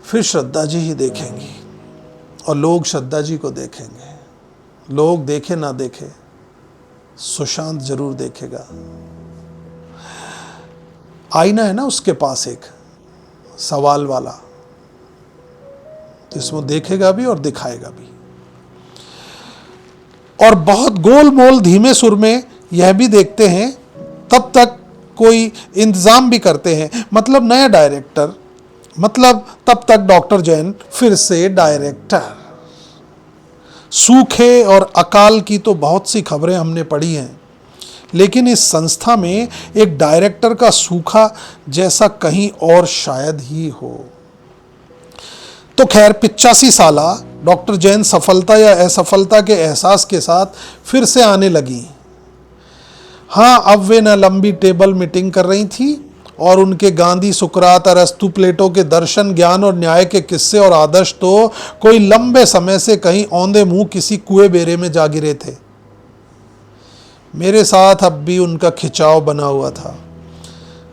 फिर श्रद्धा जी ही देखेंगी और लोग श्रद्धा जी को देखेंगे। लोग देखे ना देखे, सुशांत जरूर देखेगा। आईना है ना उसके पास एक सवाल वाला, जिसमें देखेगा भी और दिखाएगा भी। और बहुत गोल मोल धीमे सुर में यह भी देखते हैं, तब तक कोई इंतजाम भी करते हैं। मतलब नया डायरेक्टर, मतलब तब तक डॉक्टर जैन फिर से डायरेक्टर। सूखे और अकाल की तो बहुत सी खबरें हमने पढ़ी हैं, लेकिन इस संस्था में एक डायरेक्टर का सूखा जैसा कहीं और शायद ही हो। तो खैर 85 साला डॉक्टर जैन सफलता या असफलता के एहसास के साथ फिर से आने लगी। हाँ, अब वे न लंबी टेबल मीटिंग कर रही थी और उनके गांधी, सुकरात, अरस्तु, प्लेटो के दर्शन, ज्ञान और न्याय के किस्से और आदर्श तो कोई लंबे समय से कहीं औंधे मुंह किसी कुएं बेरे में जा गिरे थे। मेरे साथ अब भी उनका खिंचाव बना हुआ था।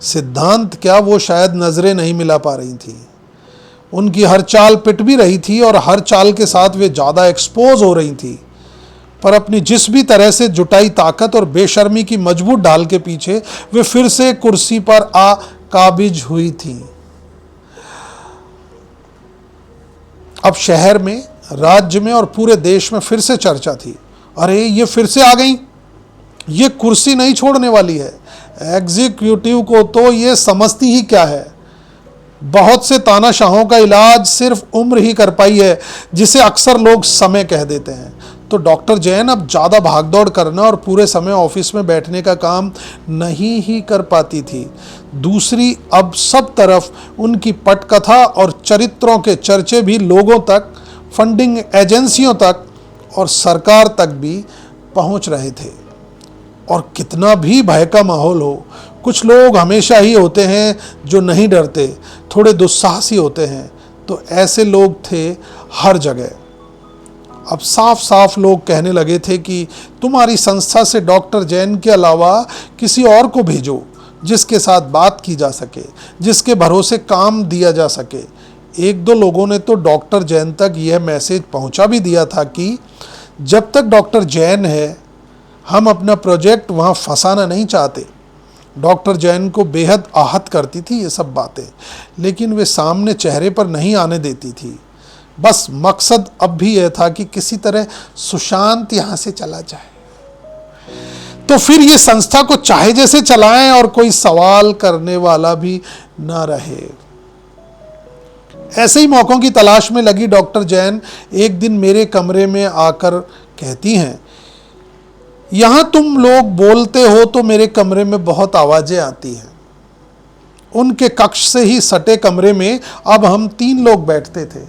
सिद्धांत क्या, वो शायद नजरें नहीं मिला पा रही थी। उनकी हर चाल पिट भी रही थी और हर चाल के साथ वे ज़्यादा एक्सपोज हो रही थी। पर अपनी जिस भी तरह से जुटाई ताकत और बेशर्मी की मजबूत ढाल के पीछे वे फिर से कुर्सी पर आ काबिज हुई थी। अब शहर में, राज्य में और पूरे देश में फिर से चर्चा थी। अरे ये फिर से आ गई, ये कुर्सी नहीं छोड़ने वाली है। एग्जीक्यूटिव को तो ये समझती ही क्या है। बहुत से तानाशाहों का इलाज सिर्फ उम्र ही कर पाई है, जिसे अक्सर लोग समय कह देते हैं। तो डॉक्टर जैन अब ज़्यादा भागदौड़ करना और पूरे समय ऑफिस में बैठने का काम नहीं ही कर पाती थी। दूसरी, अब सब तरफ उनकी पटकथा और चरित्रों के चर्चे भी लोगों तक, फंडिंग एजेंसियों तक और सरकार तक भी पहुंच रहे थे। और कितना भी भय का माहौल हो, कुछ लोग हमेशा ही होते हैं जो नहीं डरते, थोड़े दुस्साहसी होते हैं। तो ऐसे लोग थे हर जगह। अब साफ साफ लोग कहने लगे थे कि तुम्हारी संस्था से डॉक्टर जैन के अलावा किसी और को भेजो, जिसके साथ बात की जा सके, जिसके भरोसे काम दिया जा सके। एक दो लोगों ने तो डॉक्टर जैन तक यह मैसेज पहुंचा भी दिया था कि जब तक डॉक्टर जैन है, हम अपना प्रोजेक्ट वहाँ फंसाना नहीं चाहते। डॉक्टर जैन को बेहद आहत करती थी ये सब बातें, लेकिन वे सामने चेहरे पर नहीं आने देती थी। बस मकसद अब भी यह था कि किसी तरह सुशांत यहाँ से चला जाए, तो फिर ये संस्था को चाहे जैसे चलाएं और कोई सवाल करने वाला भी ना रहे। ऐसे ही मौकों की तलाश में लगी डॉक्टर जैन एक दिन मेरे कमरे में आकर कहती हैं, यहाँ तुम लोग बोलते हो तो मेरे कमरे में बहुत आवाजें आती हैं। उनके कक्ष से ही सटे कमरे में अब हम 3 लोग बैठते थे,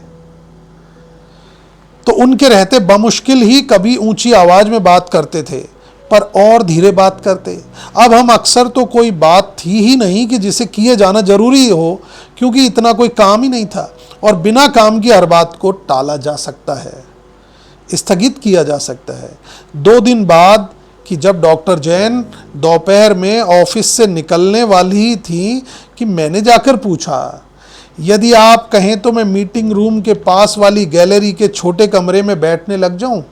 तो उनके रहते बमुश्किल ही कभी ऊंची आवाज में बात करते थे, पर और धीरे बात करते। अब हम अक्सर तो कोई बात थी ही नहीं कि जिसे किए जाना जरूरी हो, क्योंकि इतना कोई काम ही नहीं था और बिना काम की हर बात को टाला जा सकता है, स्थगित किया जा सकता है। 2 दिन बाद कि जब डॉक्टर जैन दोपहर में ऑफिस से निकलने वाली ही थी कि मैंने जाकर पूछा, यदि आप कहें तो मैं मीटिंग रूम के पास वाली गैलरी के छोटे कमरे में बैठने लग जाऊं।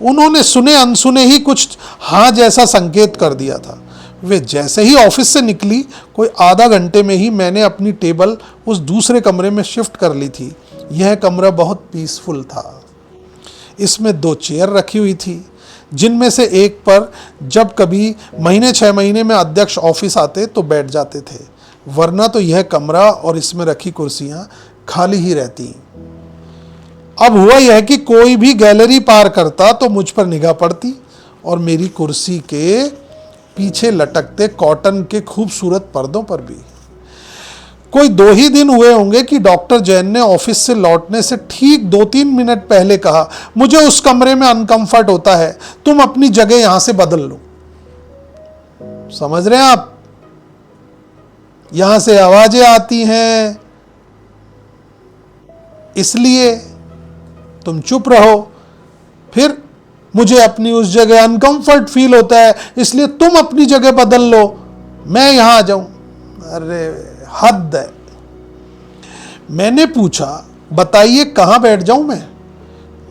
उन्होंने सुने अनसुने ही कुछ हाँ जैसा संकेत कर दिया था। वे जैसे ही ऑफिस से निकली, कोई आधा घंटे में ही मैंने अपनी टेबल उस दूसरे कमरे में शिफ्ट कर ली थी। यह कमरा बहुत पीसफुल था। इसमें 2 चेयर रखी हुई थी, जिनमें से एक पर जब कभी महीने 6 महीने में अध्यक्ष ऑफिस आते तो बैठ जाते थे, वरना तो यह कमरा और इसमें रखी कुर्सियां खाली ही रहती। अब हुआ यह कि कोई भी गैलरी पार करता तो मुझ पर निगाह पड़ती और मेरी कुर्सी के पीछे लटकते कॉटन के खूबसूरत पर्दों पर भी। कोई 2 ही दिन हुए होंगे कि डॉक्टर जैन ने ऑफिस से लौटने से ठीक 2-3 मिनट पहले कहा, मुझे उस कमरे में अनकंफर्ट होता है, तुम अपनी जगह यहां से बदल लो। समझ रहे हैं आप? यहां से आवाजें आती हैं, इसलिए तुम चुप रहो। फिर मुझे अपनी उस जगह अनकंफर्ट फील होता है, इसलिए तुम अपनी जगह बदल लो, मैं यहां आ जाऊं। अरे हद है। मैंने पूछा, बताइए कहां बैठ जाऊं मैं?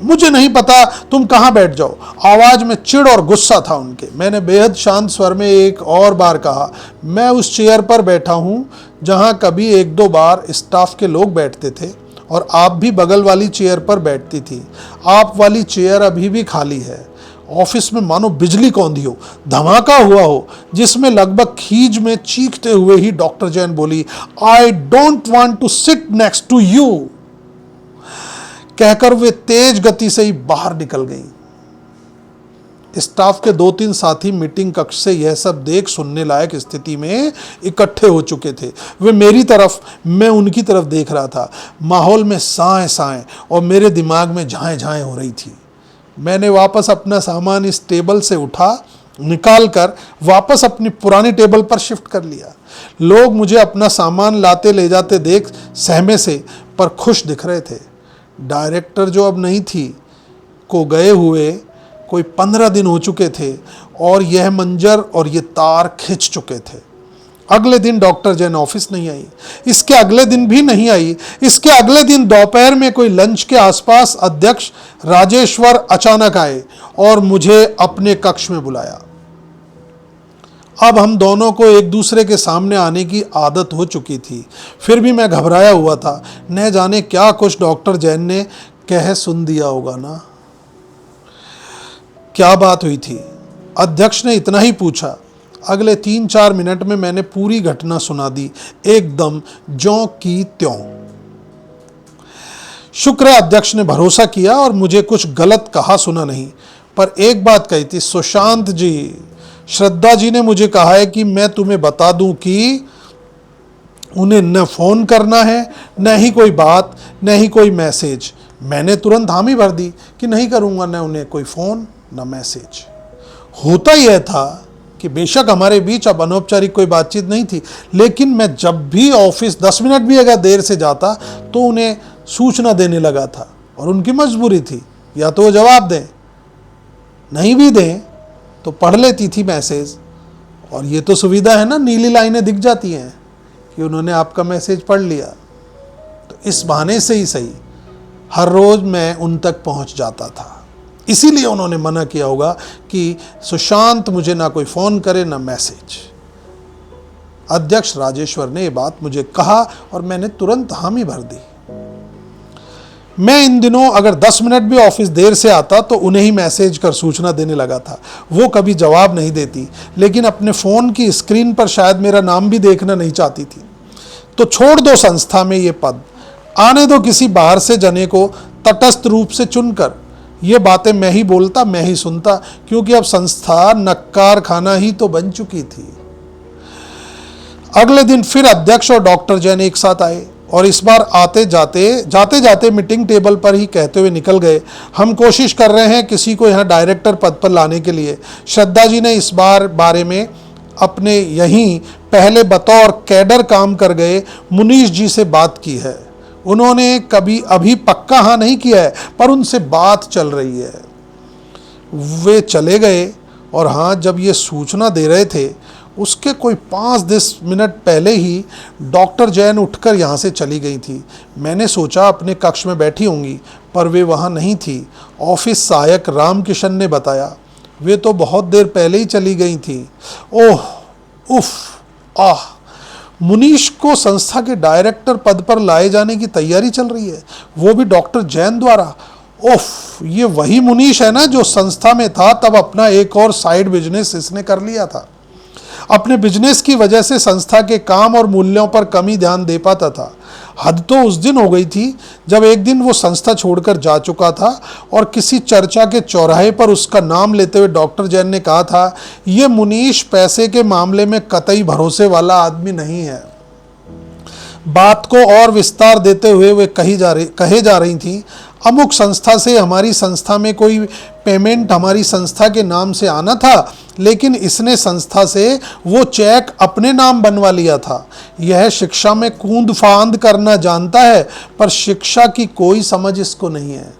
मुझे नहीं पता, तुम कहां बैठ जाओ। आवाज में चिढ़ और गुस्सा था उनके। मैंने बेहद शांत स्वर में एक और बार कहा, मैं उस चेयर पर बैठा हूं जहां कभी 1-2 बार स्टाफ के लोग बैठते थे और आप भी बगल वाली चेयर पर बैठती थी। आप वाली चेयर अभी भी खाली है। ऑफिस में मानो बिजली कौंधी हो, धमाका हुआ हो, जिसमें लगभग खीज में चीखते हुए ही डॉक्टर जैन बोली, I don't want to sit next to you. कहकर वे तेज गति से ही बाहर निकल गई। स्टाफ के 2-3 साथी मीटिंग कक्ष से यह सब देख सुनने लायक स्थिति में इकट्ठे हो चुके थे। वे मेरी तरफ, मैं उनकी तरफ देख रहा था। माहौल में साएं साएं और मेरे दिमाग में झाएं झाएं हो रही थी। मैंने वापस अपना सामान इस टेबल से उठा, निकाल कर वापस अपनी पुरानी टेबल पर शिफ्ट कर लिया। लोग मुझे अपना सामान लाते ले जाते देख सहमे से पर खुश दिख रहे थे। डायरेक्टर जो अब नहीं थी को गए हुए कोई 15 दिन हो चुके थे और यह मंजर और ये तार खिंच चुके थे। अगले दिन डॉक्टर जैन ऑफिस नहीं आई। इसके अगले दिन भी नहीं आई। इसके अगले दिन दोपहर में कोई लंच के आसपास अध्यक्ष राजेश्वर अचानक आए और मुझे अपने कक्ष में बुलाया। अब हम दोनों को एक दूसरे के सामने आने की आदत हो चुकी थी, फिर भी मैं घबराया हुआ था। न जाने क्या कुछ डॉक्टर जैन ने कह सुन दिया होगा ना। क्या बात हुई थी? अध्यक्ष ने इतना ही पूछा। अगले 3-4 मिनट में मैंने पूरी घटना सुना दी, एकदम ज्यों की त्यों। शुक्र है अध्यक्ष ने भरोसा किया और मुझे कुछ गलत कहा सुना नहीं। पर एक बात कही थी, सुशांत जी, श्रद्धा जी ने मुझे कहा है कि मैं तुम्हें बता दूं कि उन्हें न फोन करना है, न ही कोई बात, न ही कोई मैसेज। मैंने तुरंत हामी भर दी कि नहीं करूंगा न उन्हें कोई फोन न मैसेज। होता यह था कि बेशक हमारे बीच अब अनौपचारिक कोई बातचीत नहीं थी, लेकिन मैं जब भी ऑफिस 10 मिनट भी अगर देर से जाता तो उन्हें सूचना देने लगा था और उनकी मजबूरी थी, या तो वो जवाब दें, नहीं भी दें तो पढ़ लेती थी मैसेज। और ये तो सुविधा है ना, नीली लाइनें दिख जाती हैं कि उन्होंने आपका मैसेज पढ़ लिया। तो इस बहाने से ही सही हर रोज मैं उन तक पहुंच जाता था। इसीलिए उन्होंने मना किया होगा कि सुशांत मुझे ना कोई फोन करे ना मैसेज। अध्यक्ष राजेश्वर ने ये बात मुझे कहा और मैंने तुरंत हामी भर दी। मैं इन दिनों अगर 10 मिनट भी ऑफिस देर से आता तो उन्हें ही मैसेज कर सूचना देने लगा था। वो कभी जवाब नहीं देती, लेकिन अपने फ़ोन की स्क्रीन पर शायद मेरा नाम भी देखना नहीं चाहती थी। तो छोड़ दो संस्था में ये पद, आने दो किसी बाहर से जने को तटस्थ रूप से चुनकर। ये बातें मैं ही बोलता, मैं ही सुनता, क्योंकि अब संस्था नक्कार खाना ही तो बन चुकी थी। अगले दिन फिर अध्यक्ष और डॉक्टर जैन एक साथ आए और इस बार जाते जाते मीटिंग टेबल पर ही कहते हुए निकल गए, हम कोशिश कर रहे हैं किसी को यहाँ डायरेक्टर पद पर लाने के लिए। श्रद्धा जी ने इस बार बारे में अपने यहीं पहले बतौर कैडर काम कर गए मुनीश जी से बात की है। उन्होंने कभी अभी पक्का हाँ नहीं किया है, पर उनसे बात चल रही है। वे चले गए और हाँ, जब ये सूचना दे रहे थे उसके कोई 5-10 मिनट पहले ही डॉक्टर जैन उठकर यहाँ से चली गई थी। मैंने सोचा अपने कक्ष में बैठी होंगी, पर वे वहाँ नहीं थी। ऑफिस सहायक रामकिशन ने बताया, वे तो बहुत देर पहले ही चली गई थी। ओह, उफ, आह, मुनीश को संस्था के डायरेक्टर पद पर लाए जाने की तैयारी चल रही है, वो भी डॉक्टर जैन द्वारा। ओफ, ये वही मुनीश है ना जो संस्था में था तब अपना एक और साइड बिजनेस इसने कर लिया था। अपने बिजनेस की वजह से संस्था के काम और मूल्यों पर कम ही ध्यान दे पाता था। हद तो उस दिन हो गई थी जब एक दिन वो संस्था छोड़कर जा चुका था और किसी चर्चा के चौराहे पर उसका नाम लेते हुए डॉक्टर जैन ने कहा था, ये मुनीश पैसे के मामले में कतई भरोसे वाला आदमी नहीं है। बात को और विस्तार देते हुए वे कहे जा रही थी, अमुक संस्था से हमारी संस्था में कोई पेमेंट हमारी संस्था के नाम से आना था, लेकिन इसने संस्था से वो चेक अपने नाम बनवा लिया था। यह शिक्षा में कूद फांद करना जानता है, पर शिक्षा की कोई समझ इसको नहीं है।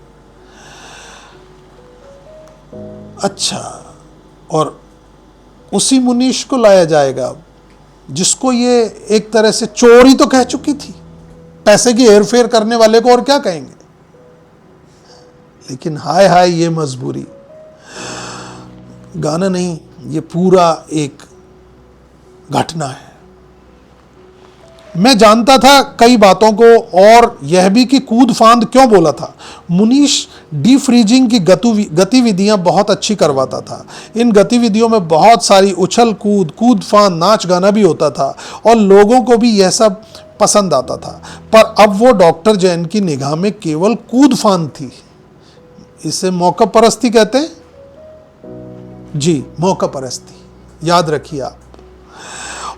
अच्छा, और उसी मुनीश को लाया जाएगा जिसको ये एक तरह से चोरी तो कह चुकी थी, पैसे की हेरफेर करने वाले को और क्या कहेंगे। लेकिन हाय हाय, ये मजबूरी, गाना नहीं, ये पूरा एक घटना है। मैं जानता था कई बातों को, और यह भी कि कूद फांद क्यों बोला था। मुनीश डी फ्रीजिंग की गतिविधियां बहुत अच्छी करवाता था। इन गतिविधियों में बहुत सारी उछल कूद फांद, नाच गाना भी होता था और लोगों को भी यह सब पसंद आता था। पर अब वो डॉक्टर जैन की निगाह में केवल कूद फांद थी। इसे मौका परस्ती कहते हैं जी, मौका परस्ती, याद रखिए आप।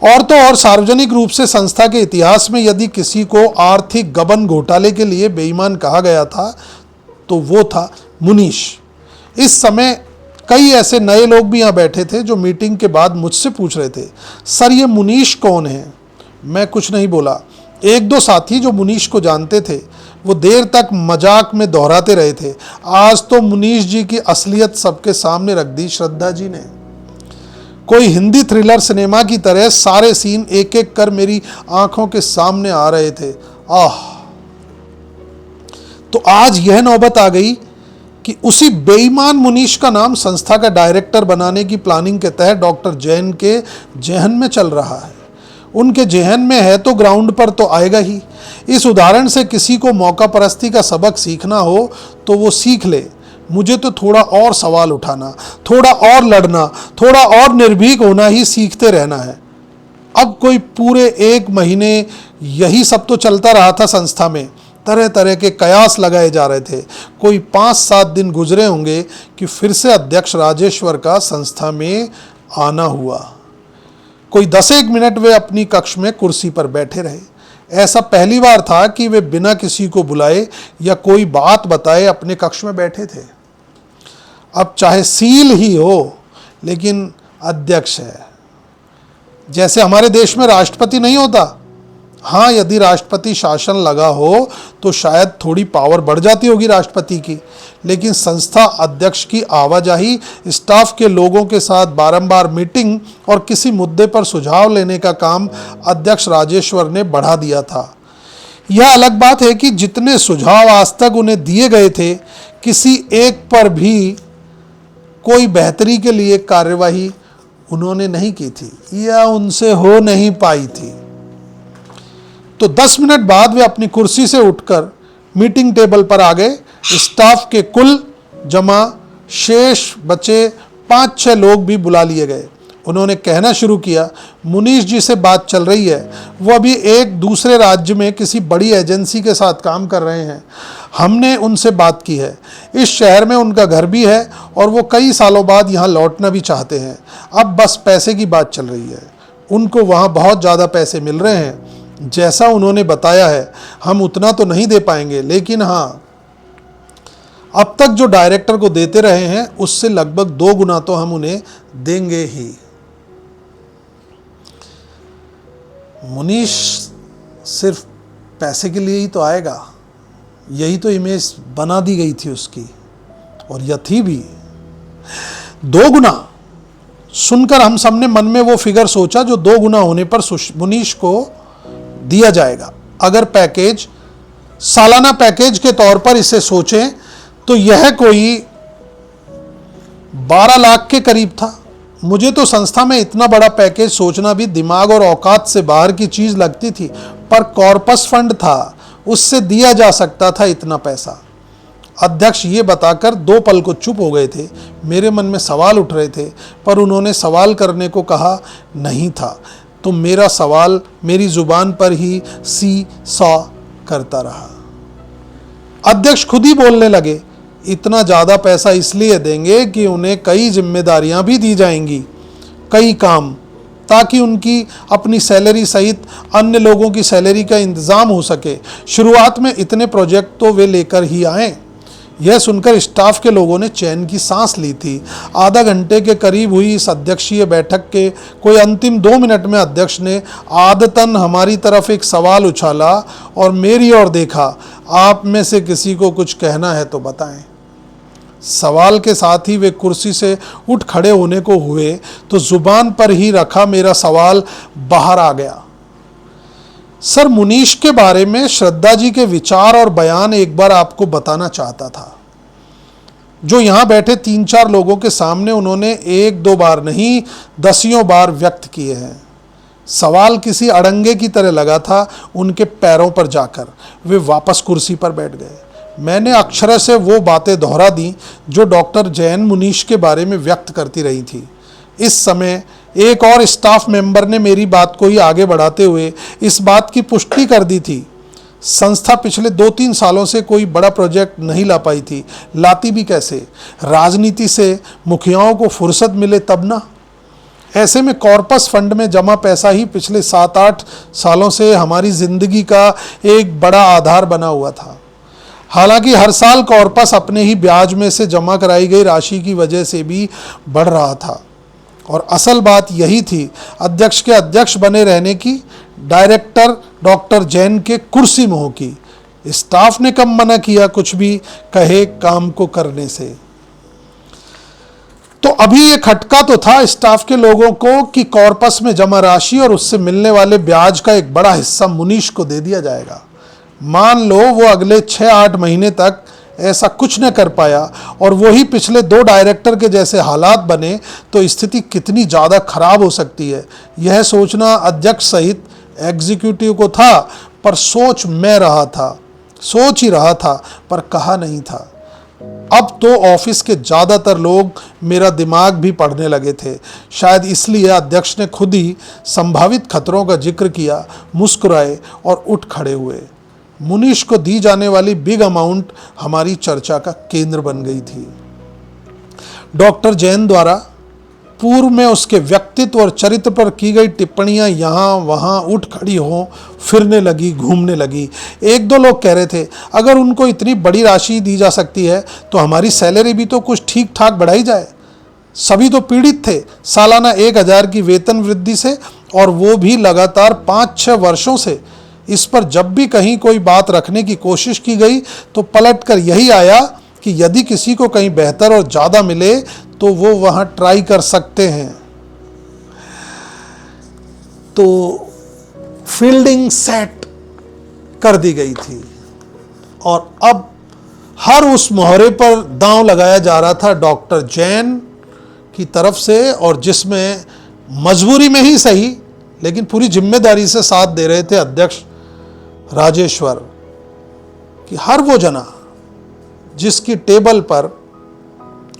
और तो और सार्वजनिक रूप से संस्था के इतिहास में यदि किसी को आर्थिक गबन घोटाले के लिए बेईमान कहा गया था तो वो था मुनीश। इस समय कई ऐसे नए लोग भी यहाँ बैठे थे जो मीटिंग के बाद मुझसे पूछ रहे थे, सर ये मुनीश कौन है। मैं कुछ नहीं बोला। एक दो साथी जो मुनीश को जानते थे वो देर तक मजाक में दोहराते रहे थे, आज तो मुनीश जी की असलियत सबके सामने रख दी श्रद्धा जी ने। कोई हिंदी थ्रिलर सिनेमा की तरह सारे सीन एक एक कर मेरी आंखों के सामने आ रहे थे। आह, तो आज यह नौबत आ गई कि उसी बेईमान मुनीश का नाम संस्था का डायरेक्टर बनाने की प्लानिंग के तहत डॉक्टर जैन के जहन में चल रहा है। उनके जहन में है तो ग्राउंड पर तो आएगा ही। इस उदाहरण से किसी को मौका परस्ती का सबक सीखना हो तो वो सीख ले। मुझे तो थोड़ा और सवाल उठाना, थोड़ा और लड़ना, थोड़ा और निर्भीक होना ही सीखते रहना है। अब कोई पूरे 1 महीने यही सब तो चलता रहा था संस्था में। तरह तरह के कयास लगाए जा रहे थे। कोई 5-7 दिन गुजरे होंगे कि फिर से अध्यक्ष राजेश्वर का संस्था में आना हुआ। कोई 10-1 मिनट वे अपनी कक्ष में कुर्सी पर बैठे रहे। ऐसा पहली बार था कि वे बिना किसी को बुलाए या कोई बात बताए अपने कक्ष में बैठे थे। अब चाहे सील ही हो, लेकिन अध्यक्ष है। जैसे हमारे देश में राष्ट्रपति नहीं होता। हाँ, यदि राष्ट्रपति शासन लगा हो तो शायद थोड़ी पावर बढ़ जाती होगी राष्ट्रपति की, लेकिन संस्था अध्यक्ष की आवाजाही, स्टाफ के लोगों के साथ बारंबार मीटिंग और किसी मुद्दे पर सुझाव लेने का काम अध्यक्ष राजेश्वर ने बढ़ा दिया था। यह अलग बात है कि जितने सुझाव आज तक उन्हें दिए गए थे, किसी एक पर भी कोई बेहतरी के लिए कार्यवाही उन्होंने नहीं की थी या उनसे हो नहीं पाई थी। तो 10 मिनट बाद वे अपनी कुर्सी से उठकर मीटिंग टेबल पर आ गए। स्टाफ के कुल जमा शेष बचे 5-6 लोग भी बुला लिए गए। उन्होंने कहना शुरू किया, मुनीश जी से बात चल रही है। वो अभी एक दूसरे राज्य में किसी बड़ी एजेंसी के साथ काम कर रहे हैं। हमने उनसे बात की है। इस शहर में उनका घर भी है और वो कई सालों बाद यहाँ लौटना भी चाहते हैं। अब बस पैसे की बात चल रही है। उनको वहाँ बहुत ज़्यादा पैसे मिल रहे हैं। जैसा उन्होंने बताया है, हम उतना तो नहीं दे पाएंगे, लेकिन हाँ, अब तक जो डायरेक्टर को देते रहे हैं उससे लगभग 2 गुना तो हम उन्हें देंगे ही। मुनीश सिर्फ पैसे के लिए ही तो आएगा, यही तो इमेज बना दी गई थी उसकी, और यह थी भी 2 गुना। सुनकर हम सबने मन में वो फिगर सोचा जो 2 गुना होने पर मुनीश को दिया जाएगा। अगर पैकेज सालाना पैकेज के तौर पर इसे सोचें तो यह कोई 12 लाख के करीब था। मुझे तो संस्था में इतना बड़ा पैकेज सोचना भी दिमाग और औकात से बाहर की चीज लगती थी, पर कॉर्पस फंड था, उससे दिया जा सकता था इतना पैसा। अध्यक्ष ये बताकर 2 पल को चुप हो गए थे। मेरे मन में सवाल उठ रहे थे, पर उन्होंने सवाल करने को कहा नहीं था, तो मेरा सवाल मेरी जुबान पर ही सी सॉ करता रहा। अध्यक्ष खुद ही बोलने लगे, इतना ज़्यादा पैसा इसलिए देंगे कि उन्हें कई जिम्मेदारियां भी दी जाएंगी, कई काम, ताकि उनकी अपनी सैलरी सहित अन्य लोगों की सैलरी का इंतज़ाम हो सके। शुरुआत में इतने प्रोजेक्ट तो वे लेकर ही आए। यह सुनकर स्टाफ के लोगों ने चैन की सांस ली थी। आधा घंटे के करीब हुई इस अध्यक्षीय बैठक के कोई अंतिम 2 मिनट में अध्यक्ष ने आदतन हमारी तरफ एक सवाल उछाला और मेरी ओर देखा, आप में से किसी को कुछ कहना है तो बताएं। सवाल के साथ ही वे कुर्सी से उठ खड़े होने को हुए तो जुबान पर ही रखा मेरा सवाल बाहर आ गया। सर, मुनीश के बारे में श्रद्धा जी के विचार और बयान एक बार आपको बताना चाहता था, जो यहाँ बैठे 3-4 लोगों के सामने उन्होंने 1-2 बार नहीं 10 बार व्यक्त किए हैं। सवाल किसी अड़ंगे की तरह लगा था उनके पैरों पर जाकर। वे वापस कुर्सी पर बैठ गए। मैंने अक्षर से वो बातें दोहरा दी जो डॉक्टर जैन मुनीश के बारे में व्यक्त करती रही थी। इस समय एक और स्टाफ मेंबर ने मेरी बात को ही आगे बढ़ाते हुए इस बात की पुष्टि कर दी थी, संस्था पिछले 2-3 सालों से कोई बड़ा प्रोजेक्ट नहीं ला पाई थी। लाती भी कैसे? राजनीति से मुखियाओं को फुर्सत मिले तब ना। ऐसे में कॉर्पस फंड में जमा पैसा ही पिछले 7-8 सालों से हमारी जिंदगी का एक बड़ा आधार बना हुआ था। हालांकि हर साल कॉर्पस अपने ही ब्याज में से जमा कराई गई राशि की वजह से भी बढ़ रहा था, और असल बात यही थी अध्यक्ष के अध्यक्ष बने रहने की, डायरेक्टर डॉक्टर जैन के कुर्सी मोह की। स्टाफ ने कब मना किया कुछ भी कहे काम को करने से। तो अभी ये खटका तो था स्टाफ के लोगों को कि कॉर्पस में जमा राशि और उससे मिलने वाले ब्याज का एक बड़ा हिस्सा मुनीश को दे दिया जाएगा। मान लो वो अगले 6-8 महीने तक ऐसा कुछ न कर पाया और वही पिछले 2 डायरेक्टर के जैसे हालात बने तो स्थिति कितनी ज़्यादा खराब हो सकती है। यह सोचना अध्यक्ष सहित एग्जीक्यूटिव को था, पर सोच ही रहा था पर कहा नहीं था। अब तो ऑफिस के ज़्यादातर लोग मेरा दिमाग भी पढ़ने लगे थे। शायद इसलिए अध्यक्ष ने खुद ही संभावित खतरों का जिक्र किया, मुस्कुराए और उठ खड़े हुए। मुनीश को दी जाने वाली बिग अमाउंट हमारी चर्चा का केंद्र बन गई थी। डॉक्टर जैन द्वारा पूर्व में उसके व्यक्तित्व और चरित्र पर की गई टिप्पणियां यहाँ वहाँ उठ खड़ी हो फिरने लगी, घूमने लगी। 1-2 लोग कह रहे थे, अगर उनको इतनी बड़ी राशि दी जा सकती है तो हमारी सैलरी भी तो कुछ ठीक ठाक बढ़ाई जाए। सभी तो पीड़ित थे सालाना 1000 की वेतन वृद्धि से, और वो भी लगातार 5-6 वर्षों से। इस पर जब भी कहीं कोई बात रखने की कोशिश की गई तो पलट कर यही आया कि यदि किसी को कहीं बेहतर और ज़्यादा मिले तो वो वहाँ ट्राई कर सकते हैं। तो फील्डिंग सेट कर दी गई थी और अब हर उस मोहरे पर दांव लगाया जा रहा था डॉक्टर जैन की तरफ से, और जिसमें मजबूरी में ही सही लेकिन पूरी जिम्मेदारी से साथ दे रहे थे अध्यक्ष राजेश्वर कि हर वो जना जिसकी टेबल पर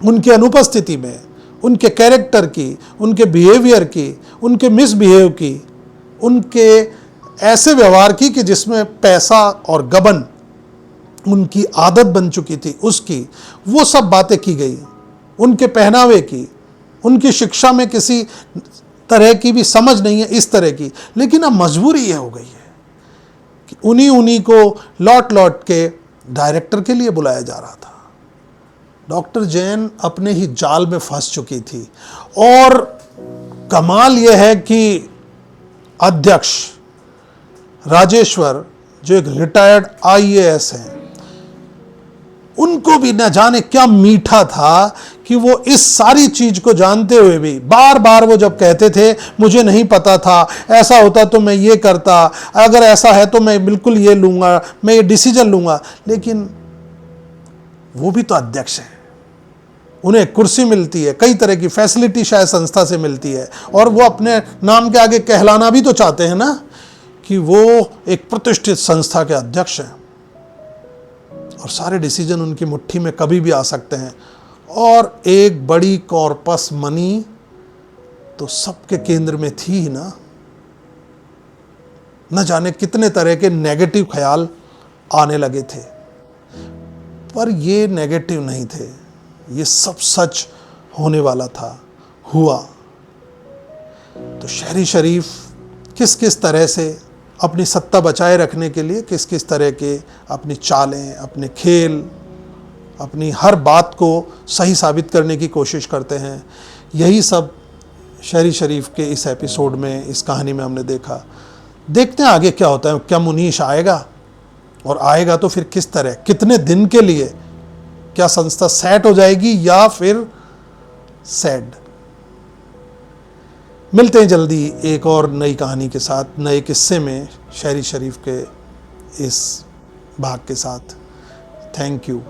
उनकी अनुपस्थिति में उनके कैरेक्टर की, उनके बिहेवियर की, उनके मिसबिहेव की, उनके ऐसे व्यवहार की कि जिसमें पैसा और गबन उनकी आदत बन चुकी थी, उसकी वो सब बातें की गई। उनके पहनावे की, उनकी शिक्षा में किसी तरह की भी समझ नहीं है इस तरह की, लेकिन अब मजबूरी यह हो गई है कि उन्हीं को लौट के डायरेक्टर के लिए बुलाया जा रहा था। डॉक्टर जैन अपने ही जाल में फंस चुकी थी, और कमाल यह है कि अध्यक्ष राजेश्वर जो एक रिटायर्ड IAS हैं, उनको भी न जाने क्या मीठा था कि वो इस सारी चीज को जानते हुए भी बार बार वो जब कहते थे मुझे नहीं पता था, ऐसा होता तो मैं ये करता, अगर ऐसा है तो मैं बिल्कुल ये लूंगा, मैं ये डिसीजन लूंगा, लेकिन वो भी तो अध्यक्ष है, उन्हें कुर्सी मिलती है, कई तरह की फैसिलिटी शायद संस्था से मिलती है, और वो अपने नाम के आगे कहलाना भी तो चाहते हैं ना कि वो एक प्रतिष्ठित संस्था के अध्यक्ष हैं, और सारे डिसीजन उनकी मुट्ठी में कभी भी आ सकते हैं। और एक बड़ी कॉर्पस मनी तो सबके केंद्र में थी ही ना। न जाने कितने तरह के नेगेटिव ख्याल आने लगे थे, पर ये नेगेटिव नहीं थे, ये सब सच होने वाला था, हुआ। तो शहरी शरीफ किस किस तरह से अपनी सत्ता बचाए रखने के लिए किस किस तरह के अपनी चालें, अपने खेल, अपनी हर बात को सही साबित करने की कोशिश करते हैं, यही सब शहरी शरीफ के इस एपिसोड में, इस कहानी में हमने देखा। देखते हैं आगे क्या होता है, क्या मुनीश आएगा, और आएगा तो फिर किस तरह, कितने दिन के लिए, क्या संस्था सेट हो जाएगी या फिर सैड। मिलते हैं जल्दी एक और नई कहानी के साथ, नए किस्से में, शहरी शरीफ के इस भाग के साथ। Thank you.